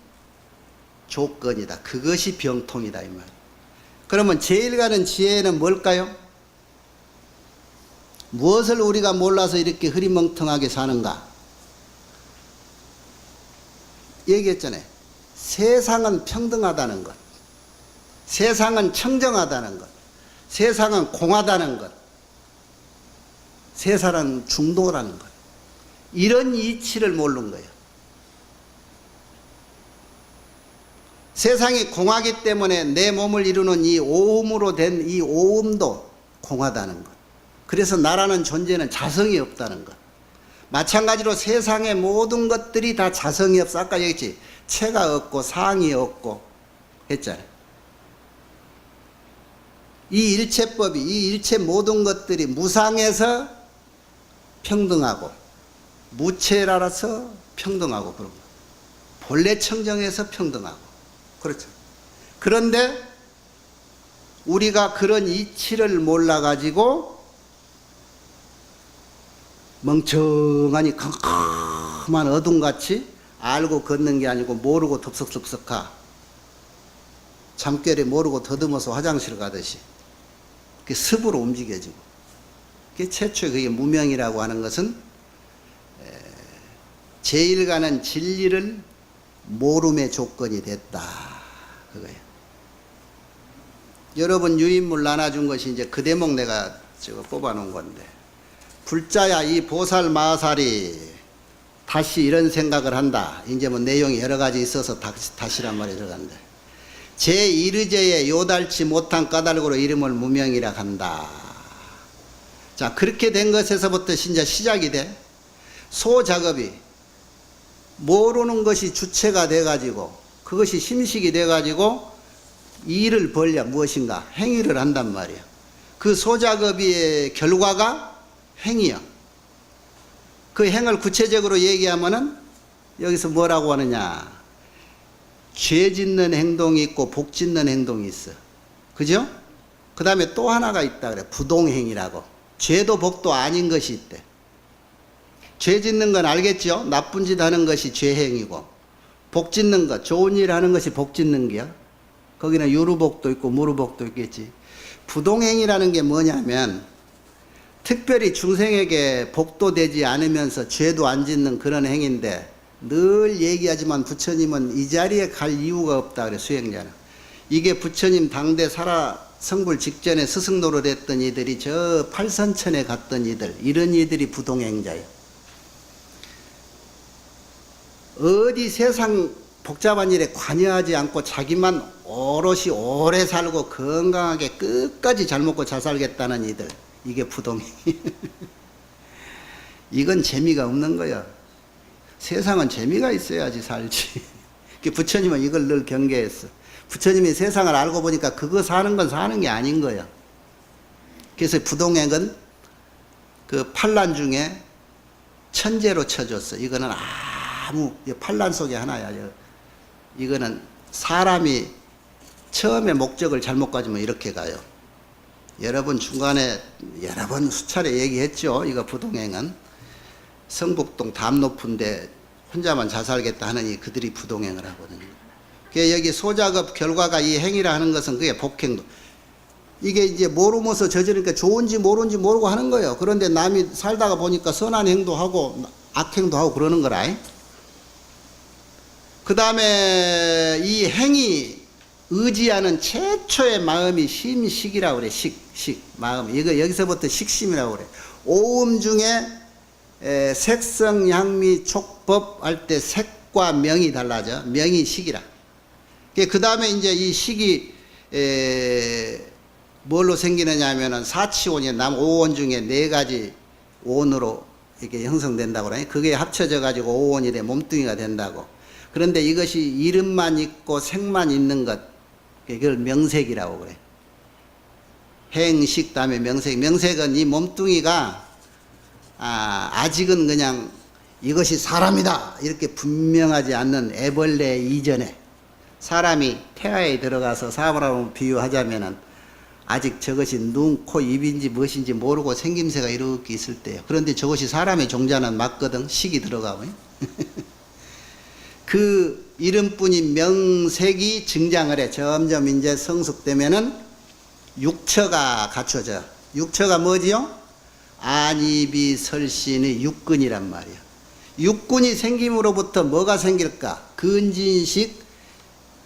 조건이다. 그것이 병통이다 이 말. 그러면 제일 가는 지혜는 뭘까요? 무엇을 우리가 몰라서 이렇게 흐리멍텅하게 사는가? 얘기했잖아요. 세상은 평등하다는 것, 세상은 청정하다는 것, 세상은 공하다는 것, 세상은 중도라는 것. 이런 이치를 모르는 거예요. 세상이 공하기 때문에 내 몸을 이루는 이 오음으로 된 이 오음도 공하다는 것. 그래서 나라는 존재는 자성이 없다는 것. 마찬가지로 세상의 모든 것들이 다 자성이 없어. 아까 얘기했지. 체가 없고 상이 없고 했잖아요. 이 일체법이, 이 일체 모든 것들이 무상에서 평등하고 무체라서 평등하고 그런 거. 본래 청정에서 평등하고 그렇죠. 그런데 우리가 그런 이치를 몰라가지고 멍청하니 컴컴한 어둠같이 알고 걷는 게 아니고 모르고 덥석덥석하. 잠결에 모르고 더듬어서 화장실 가듯이 그게 습으로 움직여지고. 그게 최초의 그게 무명이라고 하는 것은 제일 가는 진리를 모름의 조건이 됐다. 그거예요. 여러분 유인물 나눠준 것이 이제 그 대목 내가 뽑아놓은 건데. 불자야 이 보살 마살이 다시 이런 생각을 한다. 이제 뭐 내용이 여러 가지 있어서 다시란 말이 들어간다. 제1의제에 요달치 못한 까닭으로 이름을 무명이라 한다. 자, 그렇게 된 것에서부터 이제 시작이 돼. 소작업이 모르는 것이 주체가 돼가지고 그것이 심식이 돼가지고 일을 벌려 무엇인가 행위를 한단 말이야. 그 소작업의 결과가 행이요. 그 행을 구체적으로 얘기하면은 여기서 뭐라고 하느냐. 죄 짓는 행동이 있고 복 짓는 행동이 있어. 그죠? 그 다음에 또 하나가 있다 그래. 부동행이라고. 죄도 복도 아닌 것이 있대. 죄 짓는 건 알겠죠? 나쁜 짓 하는 것이 죄행이고, 복 짓는 것, 좋은 일 하는 것이 복 짓는 게야. 거기는 유루복도 있고 무루복도 있겠지. 부동행이라는 게 뭐냐면 특별히 중생에게 복도 되지 않으면서 죄도 안 짓는 그런 행인데, 늘 얘기하지만 부처님은 이 자리에 갈 이유가 없다 그래. 수행자는 이게 부처님 당대 성불 직전에 스승 노릇 했던 이들이 저 팔선천에 갔던 이들, 이런 이들이 부동행자예요. 어디 세상 복잡한 일에 관여하지 않고 자기만 오롯이 오래 살고 건강하게 끝까지 잘 먹고 잘 살겠다는 이들, 이게 부동행. 이건 재미가 없는 거야. 세상은 재미가 있어야지 살지. 부처님은 이걸 늘 경계했어. 부처님이 세상을 알고 보니까 그거 사는 건 사는 게 아닌 거야. 그래서 부동행은 그 판란 중에 천재로 쳐줬어. 이거는 판란 속에 하나야. 이거는 사람이 처음에 목적을 잘못 가지면 이렇게 가요. 여러분 중간에 여러 번 수차례 얘기했죠. 이거 부동행은 성북동 담 높은데 혼자만 잘 살겠다 하느니 그들이 부동행을 하거든요. 여기 소작업 결과가 이 행위라 하는 것은 그게 복행도. 이게 이제 모르면서 저지르니까 좋은지 모르는지 모르고 하는 거예요. 그런데 남이 살다가 보니까 선한 행도 하고 악행도 하고 그러는 거라. 그 다음에 이 행위 의지하는 최초의 마음이 심식이라고 그래. 마음. 이거 여기서부터 식심이라고 그래. 오음 중에 색성, 향미, 촉법 할 때 색과 명이 달라져. 명이 식이라. 그 다음에 이제 이 식이 뭘로 생기느냐 하면은 사치온이 오온 중에 4가지 온으로 이렇게 형성된다고 그러니 그게 합쳐져 가지고 오온이 돼 몸뚱이가 된다고. 그런데 이것이 이름만 있고 색만 있는 것, 그걸 명색이라고 그래. 행식 다음에 명색. 명색은 이 몸뚱이가 아직은 그냥 이것이 사람이다 이렇게 분명하지 않는 애벌레 이전에, 사람이 태아에 들어가서 사람으로 비유하자면은 아직 저것이 눈, 코, 입인지 무엇인지 모르고 생김새가 이렇게 있을 때예요. 그런데 저것이 사람의 종자는 맞거든. 식이 들어가고. 그 이름뿐인 명색이 증장을 해. 점점 이제 성숙되면은 육처가 갖춰져. 육처가 뭐지요? 안입이 설신의 육근이란 말이야. 육근이 생김으로부터 뭐가 생길까? 근진식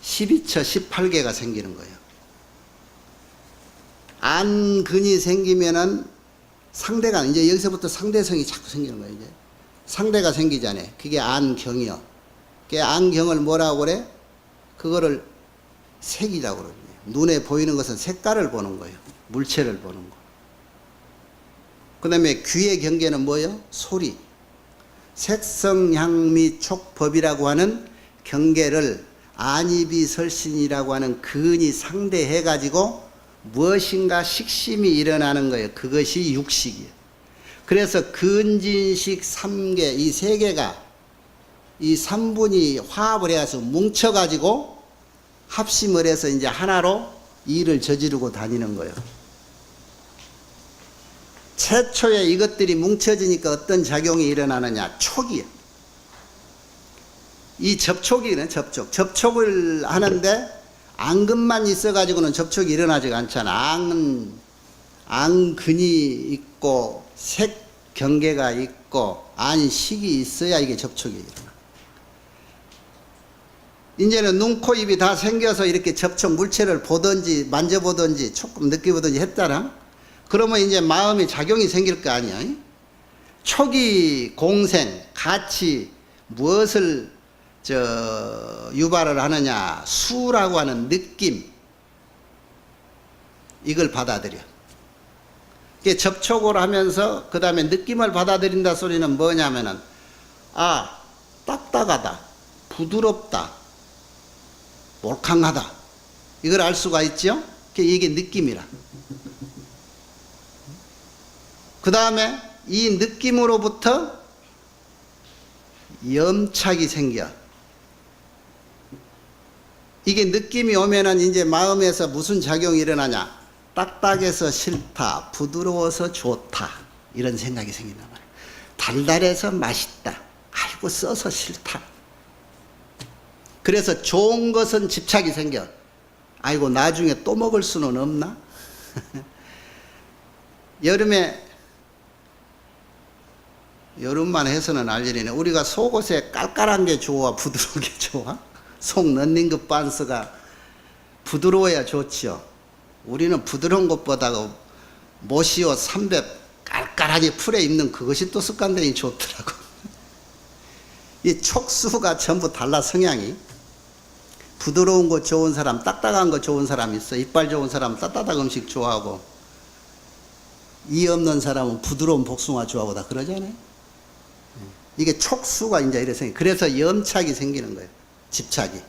12처 18개가 생기는 거예요. 안근이 생기면은 상대가, 이제 여기서부터 상대성이 자꾸 생기는 거예요. 이제 상대가 생기잖아요. 그게 안경이요. 그 안경을 뭐라고 그래? 그거를 색이라고 그러죠. 눈에 보이는 것은 색깔을 보는 거예요. 물체를 보는 거. 그 다음에 귀의 경계는 뭐예요? 소리. 색성, 향미, 촉법이라고 하는 경계를 안입이 설신이라고 하는 근이 상대해 가지고 무엇인가 식심이 일어나는 거예요. 그것이 육식이에요. 그래서 근진식 3개, 이 3개가 이 3분이 화합을 해서 뭉쳐 가지고 합심을 해서 이제 하나로 일을 저지르고 다니는 거예요. 최초에 이것들이 뭉쳐지니까 어떤 작용이 일어나느냐? 촉이에요. 이 접촉이네, 접촉을 하는데 앙근만 있어가지고는 접촉이 일어나지가 않잖아. 앙근이 있고 색 경계가 있고 안식이 있어야 이게 접촉이 일어나. 이제는 눈, 코, 입이 다 생겨서 이렇게 접촉 물체를 보든지 만져보든지 조금 느껴보든지 했잖아. 그러면 이제 마음이 작용이 생길 거 아니야. 촉이 공생, 같이 무엇을 유발을 하느냐? 수라고 하는 느낌, 이걸 받아들여. 접촉을 하면서 그 다음에 느낌을 받아들인다 소리는 뭐냐면은 딱딱하다, 부드럽다, 몰캉하다, 이걸 알 수가 있죠. 이게 느낌이라. 그 다음에 이 느낌으로부터 염착이 생겨. 이게 느낌이 오면은 이제 마음에서 무슨 작용이 일어나냐? 딱딱해서 싫다, 부드러워서 좋다, 이런 생각이 생긴단 말이에요. 달달해서 맛있다. 아이고 써서 싫다. 그래서 좋은 것은 집착이 생겨. 아이고 나중에 또 먹을 수는 없나? 여름만 해서는 알 일이네. 우리가 속옷에 깔깔한 게 좋아, 부드러운 게 좋아? 속 런닝 그 반스가 부드러워야 좋지요. 우리는 부드러운 것보다 모시옷 300 깔깔하게 풀에 입는 그것이 또 습관되니 좋더라고. 이 촉수가 전부 달라, 성향이. 부드러운 거 좋은 사람, 딱딱한 거 좋은 사람 있어. 이빨 좋은 사람은 따뜻한 음식 좋아하고, 이 없는 사람은 부드러운 복숭아 좋아하고 다 그러잖아요. 이게 촉수가 이제 이래 생겨. 그래서 염착이 생기는 거예요. 집착이.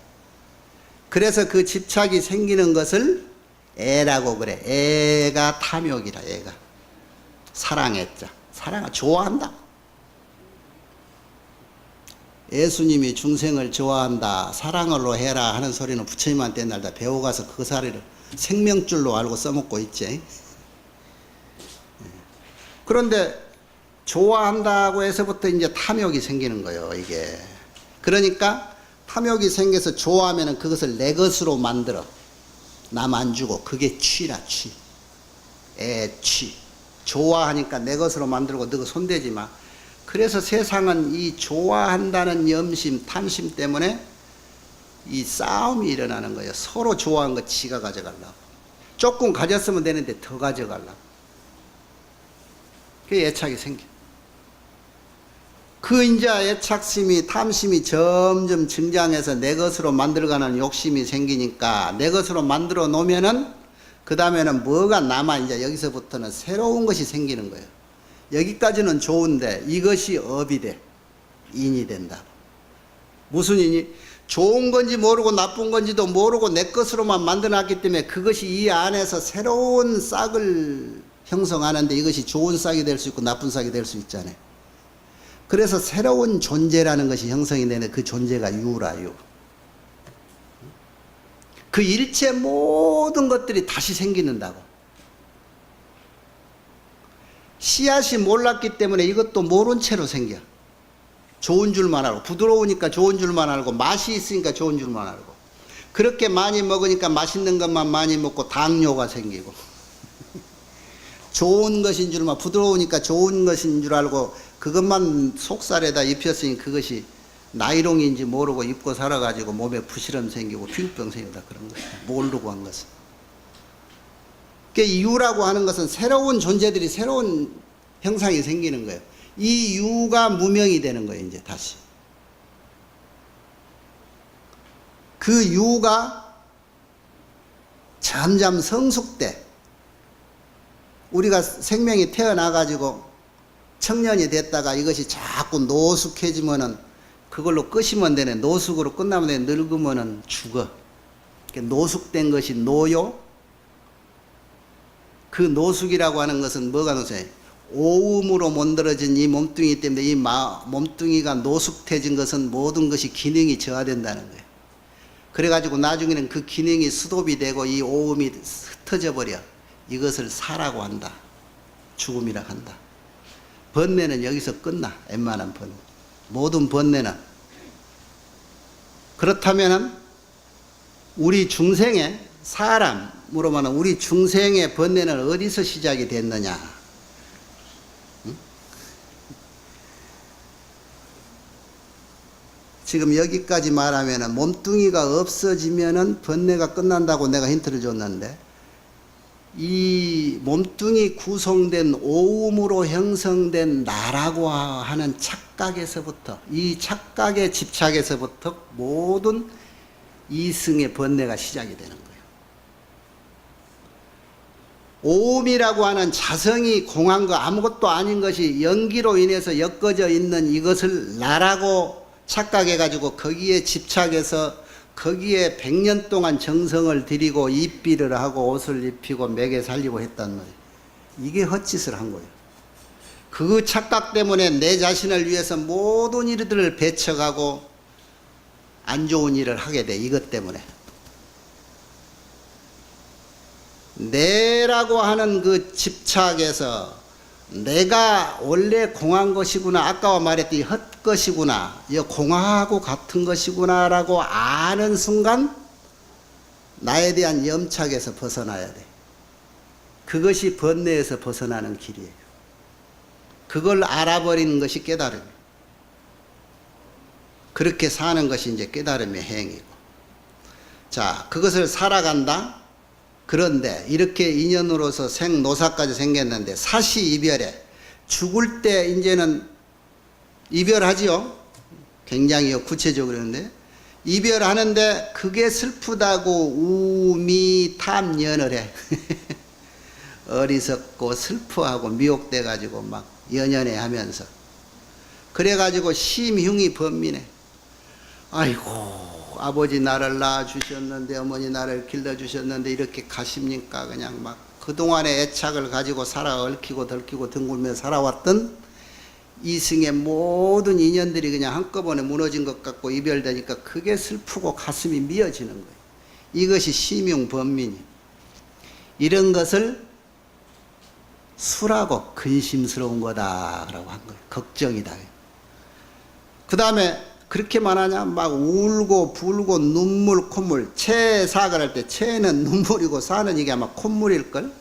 그래서 그 집착이 생기는 것을 애라고 그래. 애가 탐욕이라, 애가. 사랑했자. 사랑을 좋아한다. 예수님이 중생을 좋아한다, 사랑으로 해라 하는 소리는 부처님한테 옛날 다 배워가서 그 사리를 생명줄로 알고 써먹고 있지. 그런데 좋아한다고 해서부터 이제 탐욕이 생기는 거예요, 이게. 그러니까 탐욕이 생겨서 좋아하면 그것을 내 것으로 만들어. 남 안 주고. 그게 취라, 취. 애취. 좋아하니까 내 것으로 만들고 너가 손대지 마. 그래서 세상은 이 좋아한다는 염심, 탐심 때문에 이 싸움이 일어나는 거예요. 서로 좋아한 거 지가 가져가려고. 조금 가졌으면 되는데 더 가져가려고. 그게 애착이 생겨. 그 이제 애착심이, 탐심이 점점 증장해서 내 것으로 만들어가는 욕심이 생기니까 내 것으로 만들어 놓으면은 그 다음에는 뭐가 남아. 이제 여기서부터는 새로운 것이 생기는 거예요. 여기까지는 좋은데 이것이 업이 돼. 인이 된다. 무슨 인이? 좋은 건지 모르고 나쁜 건지도 모르고 내 것으로만 만들어놨기 때문에 그것이 이 안에서 새로운 싹을 형성하는데 이것이 좋은 싹이 될 수 있고 나쁜 싹이 될 수 있잖아요. 그래서 새로운 존재라는 것이 형성이 되는 그 존재가 유라, 유. 그 일체 모든 것들이 다시 생기는다고. 씨앗이 몰랐기 때문에 이것도 모른 채로 생겨. 좋은 줄만 알고, 부드러우니까 좋은 줄만 알고, 맛이 있으니까 좋은 줄만 알고. 그렇게 많이 먹으니까 맛있는 것만 많이 먹고 당뇨가 생기고. 좋은 것인 줄만, 부드러우니까 좋은 것인 줄 알고 그것만 속살에다 입혔으니 그것이 나이롱인지 모르고 입고 살아가지고 몸에 부시름 생기고 피부병 생기고 다 그런 거예요. 모르고 한 것은. 그 유라고 하는 것은 새로운 존재들이 새로운 형상이 생기는 거예요. 이 유가 무명이 되는 거예요, 이제 다시. 그 유가 점점 성숙돼. 우리가 생명이 태어나가지고 청년이 됐다가 이것이 자꾸 노숙해지면은 그걸로 끝이면 되네. 노숙으로 끝나면 되네. 늙으면은 죽어. 노숙된 것이 노요. 그 노숙이라고 하는 것은 뭐가 노숙이에요? 오음으로 만들어진 이 몸뚱이 때문에 이 몸뚱이가 노숙해진 것은 모든 것이 기능이 저하된다는 거예요. 그래가지고 나중에는 그 기능이 수도비 되고 이 오음이 흩어져 버려. 이것을 사라고 한다. 죽음이라 한다. 번뇌는 여기서 끝나. 웬만한 번뇌. 모든 번뇌는. 그렇다면 우리 중생의 사람으로 말하면 우리 중생의 번뇌는 어디서 시작이 됐느냐? 응? 지금 여기까지 말하면 몸뚱이가 없어지면 번뇌가 끝난다고 내가 힌트를 줬는데 이 몸뚱이 구성된 오음으로 형성된 나라고 하는 착각에서부터, 이 착각의 집착에서부터 모든 이승의 번뇌가 시작이 되는 거예요. 오음이라고 하는 자성이 공한 거, 아무것도 아닌 것이 연기로 인해서 엮어져 있는 이것을 나라고 착각해가지고 거기에 집착해서 거기에 100년 동안 정성을 들이고 입비를 하고 옷을 입히고 먹여 살리고 했단 말이에요. 이게 헛짓을 한 거예요. 그 착각 때문에 내 자신을 위해서 모든 일들을 배척하고 안 좋은 일을 하게 돼. 이것 때문에. 내라고 하는 그 집착에서 내가 원래 공한 것이구나, 아까 말했더니 헛것이구나, 이 공하고 같은 것이구나라고 아는 순간 나에 대한 염착에서 벗어나야 돼. 그것이 번뇌에서 벗어나는 길이에요. 그걸 알아버리는 것이 깨달음이에요. 그렇게 사는 것이 이제 깨달음의 행위고. 자, 그것을 살아간다. 그런데 이렇게 인연으로서 생노사까지 생겼는데 사시 이별에 죽을 때 이제는 이별하지요. 굉장히 구체적으로 그러는데 이별하는데 그게 슬프다고 우미탐연을 해. 어리석고 슬퍼하고 미혹돼 가지고 막 연연해 하면서 그래 가지고 심흉이 번민해. 아이고, 아버지 나를 낳아주셨는데 어머니 나를 길러주셨는데 이렇게 가십니까? 그냥 막 그동안의 애착을 가지고 살아 얽히고 덜키고 뒹굴며 살아왔던 이승의 모든 인연들이 그냥 한꺼번에 무너진 것 같고 이별되니까 그게 슬프고 가슴이 미어지는 거예요. 이것이 심흉번민이. 이런 것을 수라고 근심스러운 거다라고 한 거예요. 걱정이다. 그 다음에 그렇게만 하냐? 막 울고 불고 눈물 콧물. 채사가 할 때 채는 눈물이고 사는 이게 아마 콧물일걸?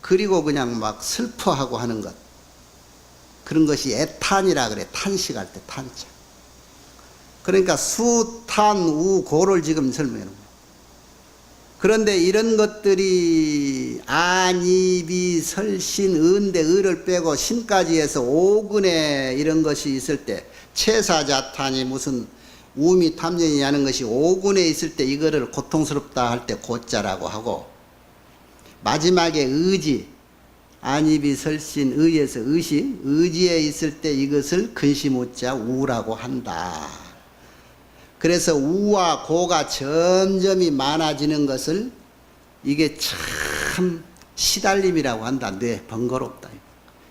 그리고 그냥 막 슬퍼하고 하는 것. 그런 것이 애탄이라 그래. 탄식할 때 탄자. 그러니까 수탄 우고를 지금 설명하는 거예요. 그런데 이런 것들이 안이비 설신 은대 을을 빼고 신까지 해서 오근에 이런 것이 있을 때 채사자탄이 무슨 우미 탐연이 하는 것이 오근에 있을 때 이거를 고통스럽다 할 때 고자라고 하고 마지막에 의지 안이비 설신 의에서 의지에 있을 때 이것을 근심우자 우라고 한다. 그래서 우와 고가 점점이 많아지는 것을 이게 참 시달림이라고 한다. 뇌 번거롭다.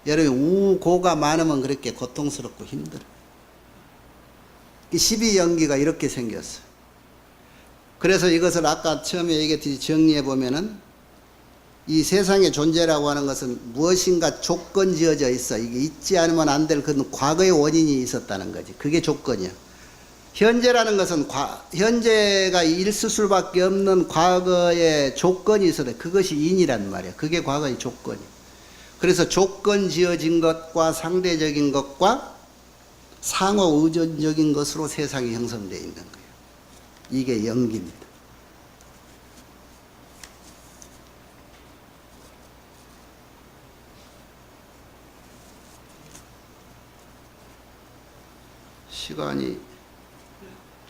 여러분 우고가 많으면 그렇게 고통스럽고 힘들어. 12연기가 이렇게 생겼어. 그래서 이것을 아까 처음에 얘기했듯이 정리해 보면은 이 세상의 존재라고 하는 것은 무엇인가 조건 지어져 있어. 이게 있지 않으면 안 될 그런 과거의 원인이 있었다는 거지. 그게 조건이야. 현재라는 것은 현재가 있을 수밖에 없는 과거의 조건이 있어야 돼. 그것이 인이란 말이야. 그게 과거의 조건이야. 그래서 조건 지어진 것과 상대적인 것과 상호 의존적인 것으로 세상이 형성되어 있는 거예요. 이게 연기입니다. 시간이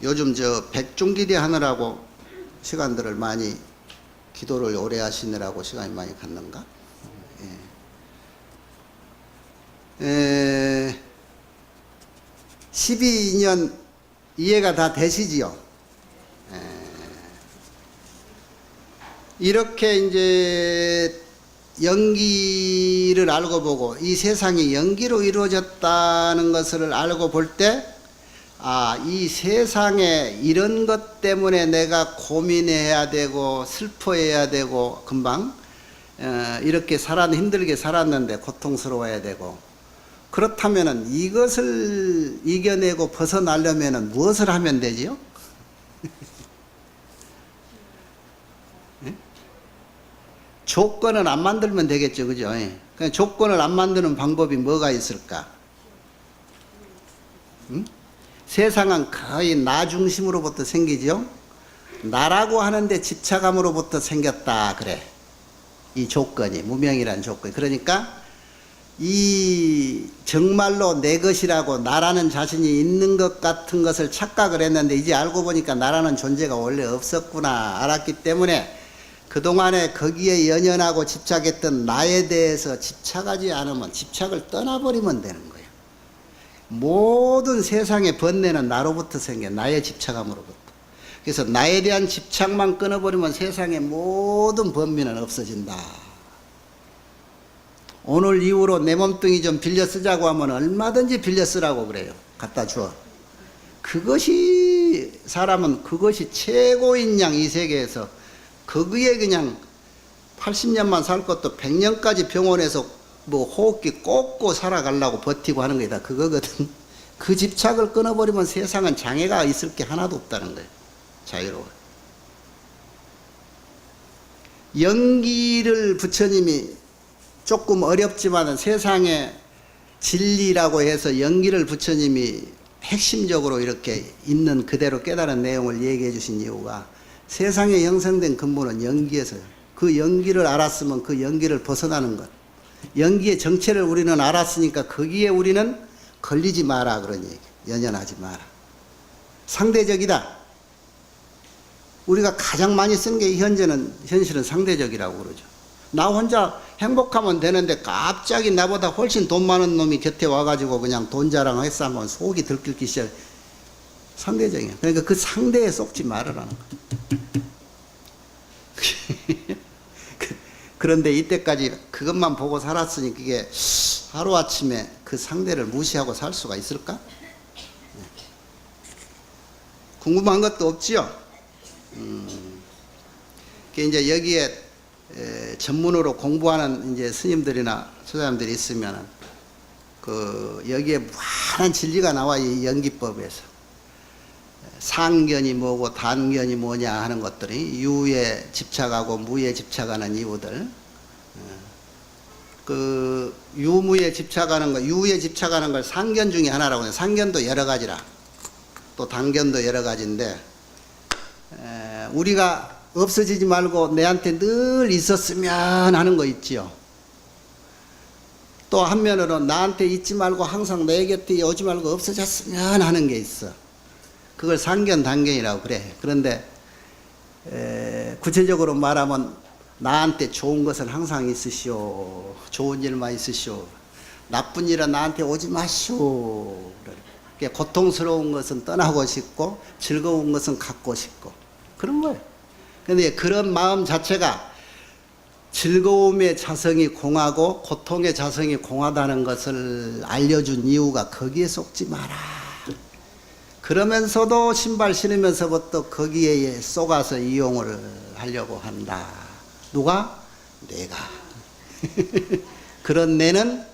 요즘 저 백중기대 하느라고 시간들을 많이 기도를 오래 하시느라고 시간이 많이 갔는가? 12년 이해가 다 되시지요? 이렇게 이제 연기를 알고 보고 이 세상이 연기로 이루어졌다는 것을 알고 볼 때 이 세상에 이런 것 때문에 내가 고민해야 되고 슬퍼해야 되고 금방 이렇게 힘들게 살았는데 고통스러워야 되고 그렇다면은 이것을 이겨내고 벗어나려면은 무엇을 하면 되지요? 조건을 안 만들면 되겠죠, 그죠? 그냥 조건을 안 만드는 방법이 뭐가 있을까? 세상은 거의 나 중심으로부터 생기죠. 나라고 하는데 집착함으로부터 생겼다 그래. 이 조건이 무명이라는 조건이. 그러니까 이 정말로 내 것이라고 나라는 자신이 있는 것 같은 것을 착각을 했는데 이제 알고 보니까 나라는 존재가 원래 없었구나 알았기 때문에 그동안에 거기에 연연하고 집착했던 나에 대해서 집착하지 않으면 집착을 떠나버리면 되는 거예요. 모든 세상의 번뇌는 나로부터 생겨. 나의 집착함으로부터. 그래서 나에 대한 집착만 끊어버리면 세상의 모든 번뇌는 없어진다. 오늘 이후로 내 몸뚱이 좀 빌려 쓰자고 하면 얼마든지 빌려 쓰라고 그래요. 갖다 줘. 그것이 사람은 그것이 최고인 양 이 세계에서 거기에 그냥 80년만 살 것도 100년까지 병원에서 뭐 호흡기 꽂고 살아가려고 버티고 하는 게 다 그거거든. 그 집착을 끊어버리면 세상은 장애가 있을 게 하나도 없다는 거예요. 자유로워. 연기를 부처님이 조금 어렵지만 세상에 진리라고 해서 연기를 부처님이 핵심적으로 이렇게 있는 그대로 깨달은 내용을 얘기해 주신 이유가 세상에 형성된 근본은 연기에서요. 그 연기를 알았으면 그 연기를 벗어나는 것. 연기의 정체를 우리는 알았으니까 거기에 우리는 걸리지 마라 그런 얘기. 연연하지 마라. 상대적이다. 우리가 가장 많이 쓴 게 현실은 상대적이라고 그러죠. 나 혼자 행복하면 되는데 갑자기 나보다 훨씬 돈 많은 놈이 곁에 와가지고 그냥 돈 자랑했어 하면 속이 들끓기 시작. 상대적이야. 그러니까 그 상대에 속지 말으라는 거야. 그런데 이때까지 그것만 보고 살았으니 그게 하루아침에 그 상대를 무시하고 살 수가 있을까? 궁금한 것도 없지요? 이제 여기에 전문으로 공부하는 이제 스님들이나 소장님들이 있으면 그 여기에 무한한 진리가 나와 이 연기법에서 상견이 뭐고 단견이 뭐냐 하는 것들이 유에 집착하고 무에 집착하는 이유들. 그 유무에 집착하는 거, 유에 집착하는 걸 상견 중에 하나라고 해요. 상견도 여러 가지라. 또 단견도 여러 가지인데 우리가 없어지지 말고 내한테 늘 있었으면 하는 거 있지요. 또 한면으로 나한테 있지 말고 항상 내 곁에 오지 말고 없어졌으면 하는 게 있어. 그걸 상견, 단견이라고 그래. 그런데 구체적으로 말하면 나한테 좋은 것은 항상 있으시오. 좋은 일만 있으시오. 나쁜 일은 나한테 오지 마시오. 고통스러운 것은 떠나고 싶고 즐거운 것은 갖고 싶고 그런 거예요. 그런데 그런 마음 자체가 즐거움의 자성이 공하고 고통의 자성이 공하다는 것을 알려준 이유가 거기에 속지 마라. 그러면서도 신발 신으면서부터 거기에 속아서 이용을 하려고 한다. 누가? 내가. 그런 내는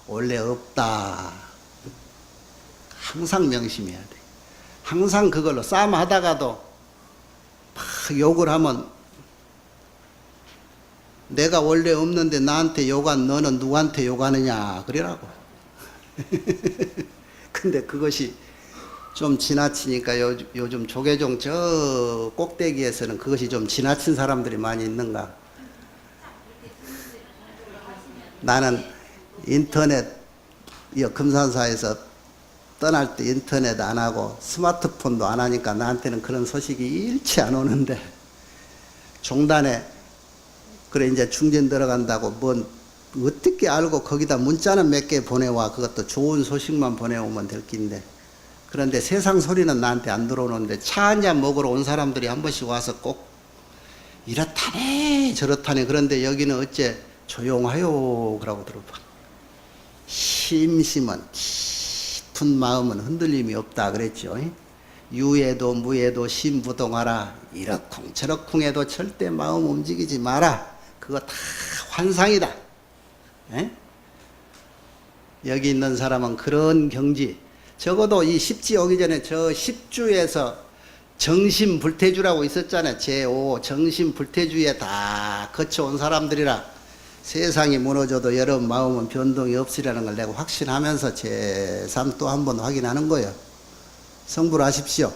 원래 없다. 항상 명심해야 돼. 항상 그걸로 싸움하다가도 막 욕을 하면 내가 원래 없는데 나한테 욕한 너는 누구한테 욕하느냐 그러라고. 근데 그것이 좀 지나치니까 요즘 조계종 저 꼭대기에서는 그것이 좀 지나친 사람들이 많이 있는가. 나는 인터넷 금산사에서 떠날 때 인터넷 안 하고 스마트폰도 안 하니까 나한테는 그런 소식이 일치 안 오는데 종단에 그래 이제 중진 들어간다고 뭔 어떻게 알고 거기다 문자는 몇 개 보내와. 그것도 좋은 소식만 보내오면 될 낀데 그런데 세상 소리는 나한테 안 들어오는데 차 한잔 먹으러 온 사람들이 한 번씩 와서 꼭 이렇다네 저렇다네. 그런데 여기는 어째 조용하요 그러고 들어봐. 심심은 깊은 마음은 흔들림이 없다 그랬죠. 유에도 무에도 심부동하라. 이러쿵 저러쿵 해도 절대 마음 움직이지 마라. 그거 다 환상이다. 에? 여기 있는 사람은 그런 경지, 적어도 이 십지 오기 전에 저 십주에서 정신 불태주라고 있었잖아요. 제5 정신 불태주에 다 거쳐온 사람들이라 세상이 무너져도 여러분 마음은 변동이 없으리라는 걸 내가 확신하면서 제3 또 한 번 확인하는 거예요. 성불하십시오.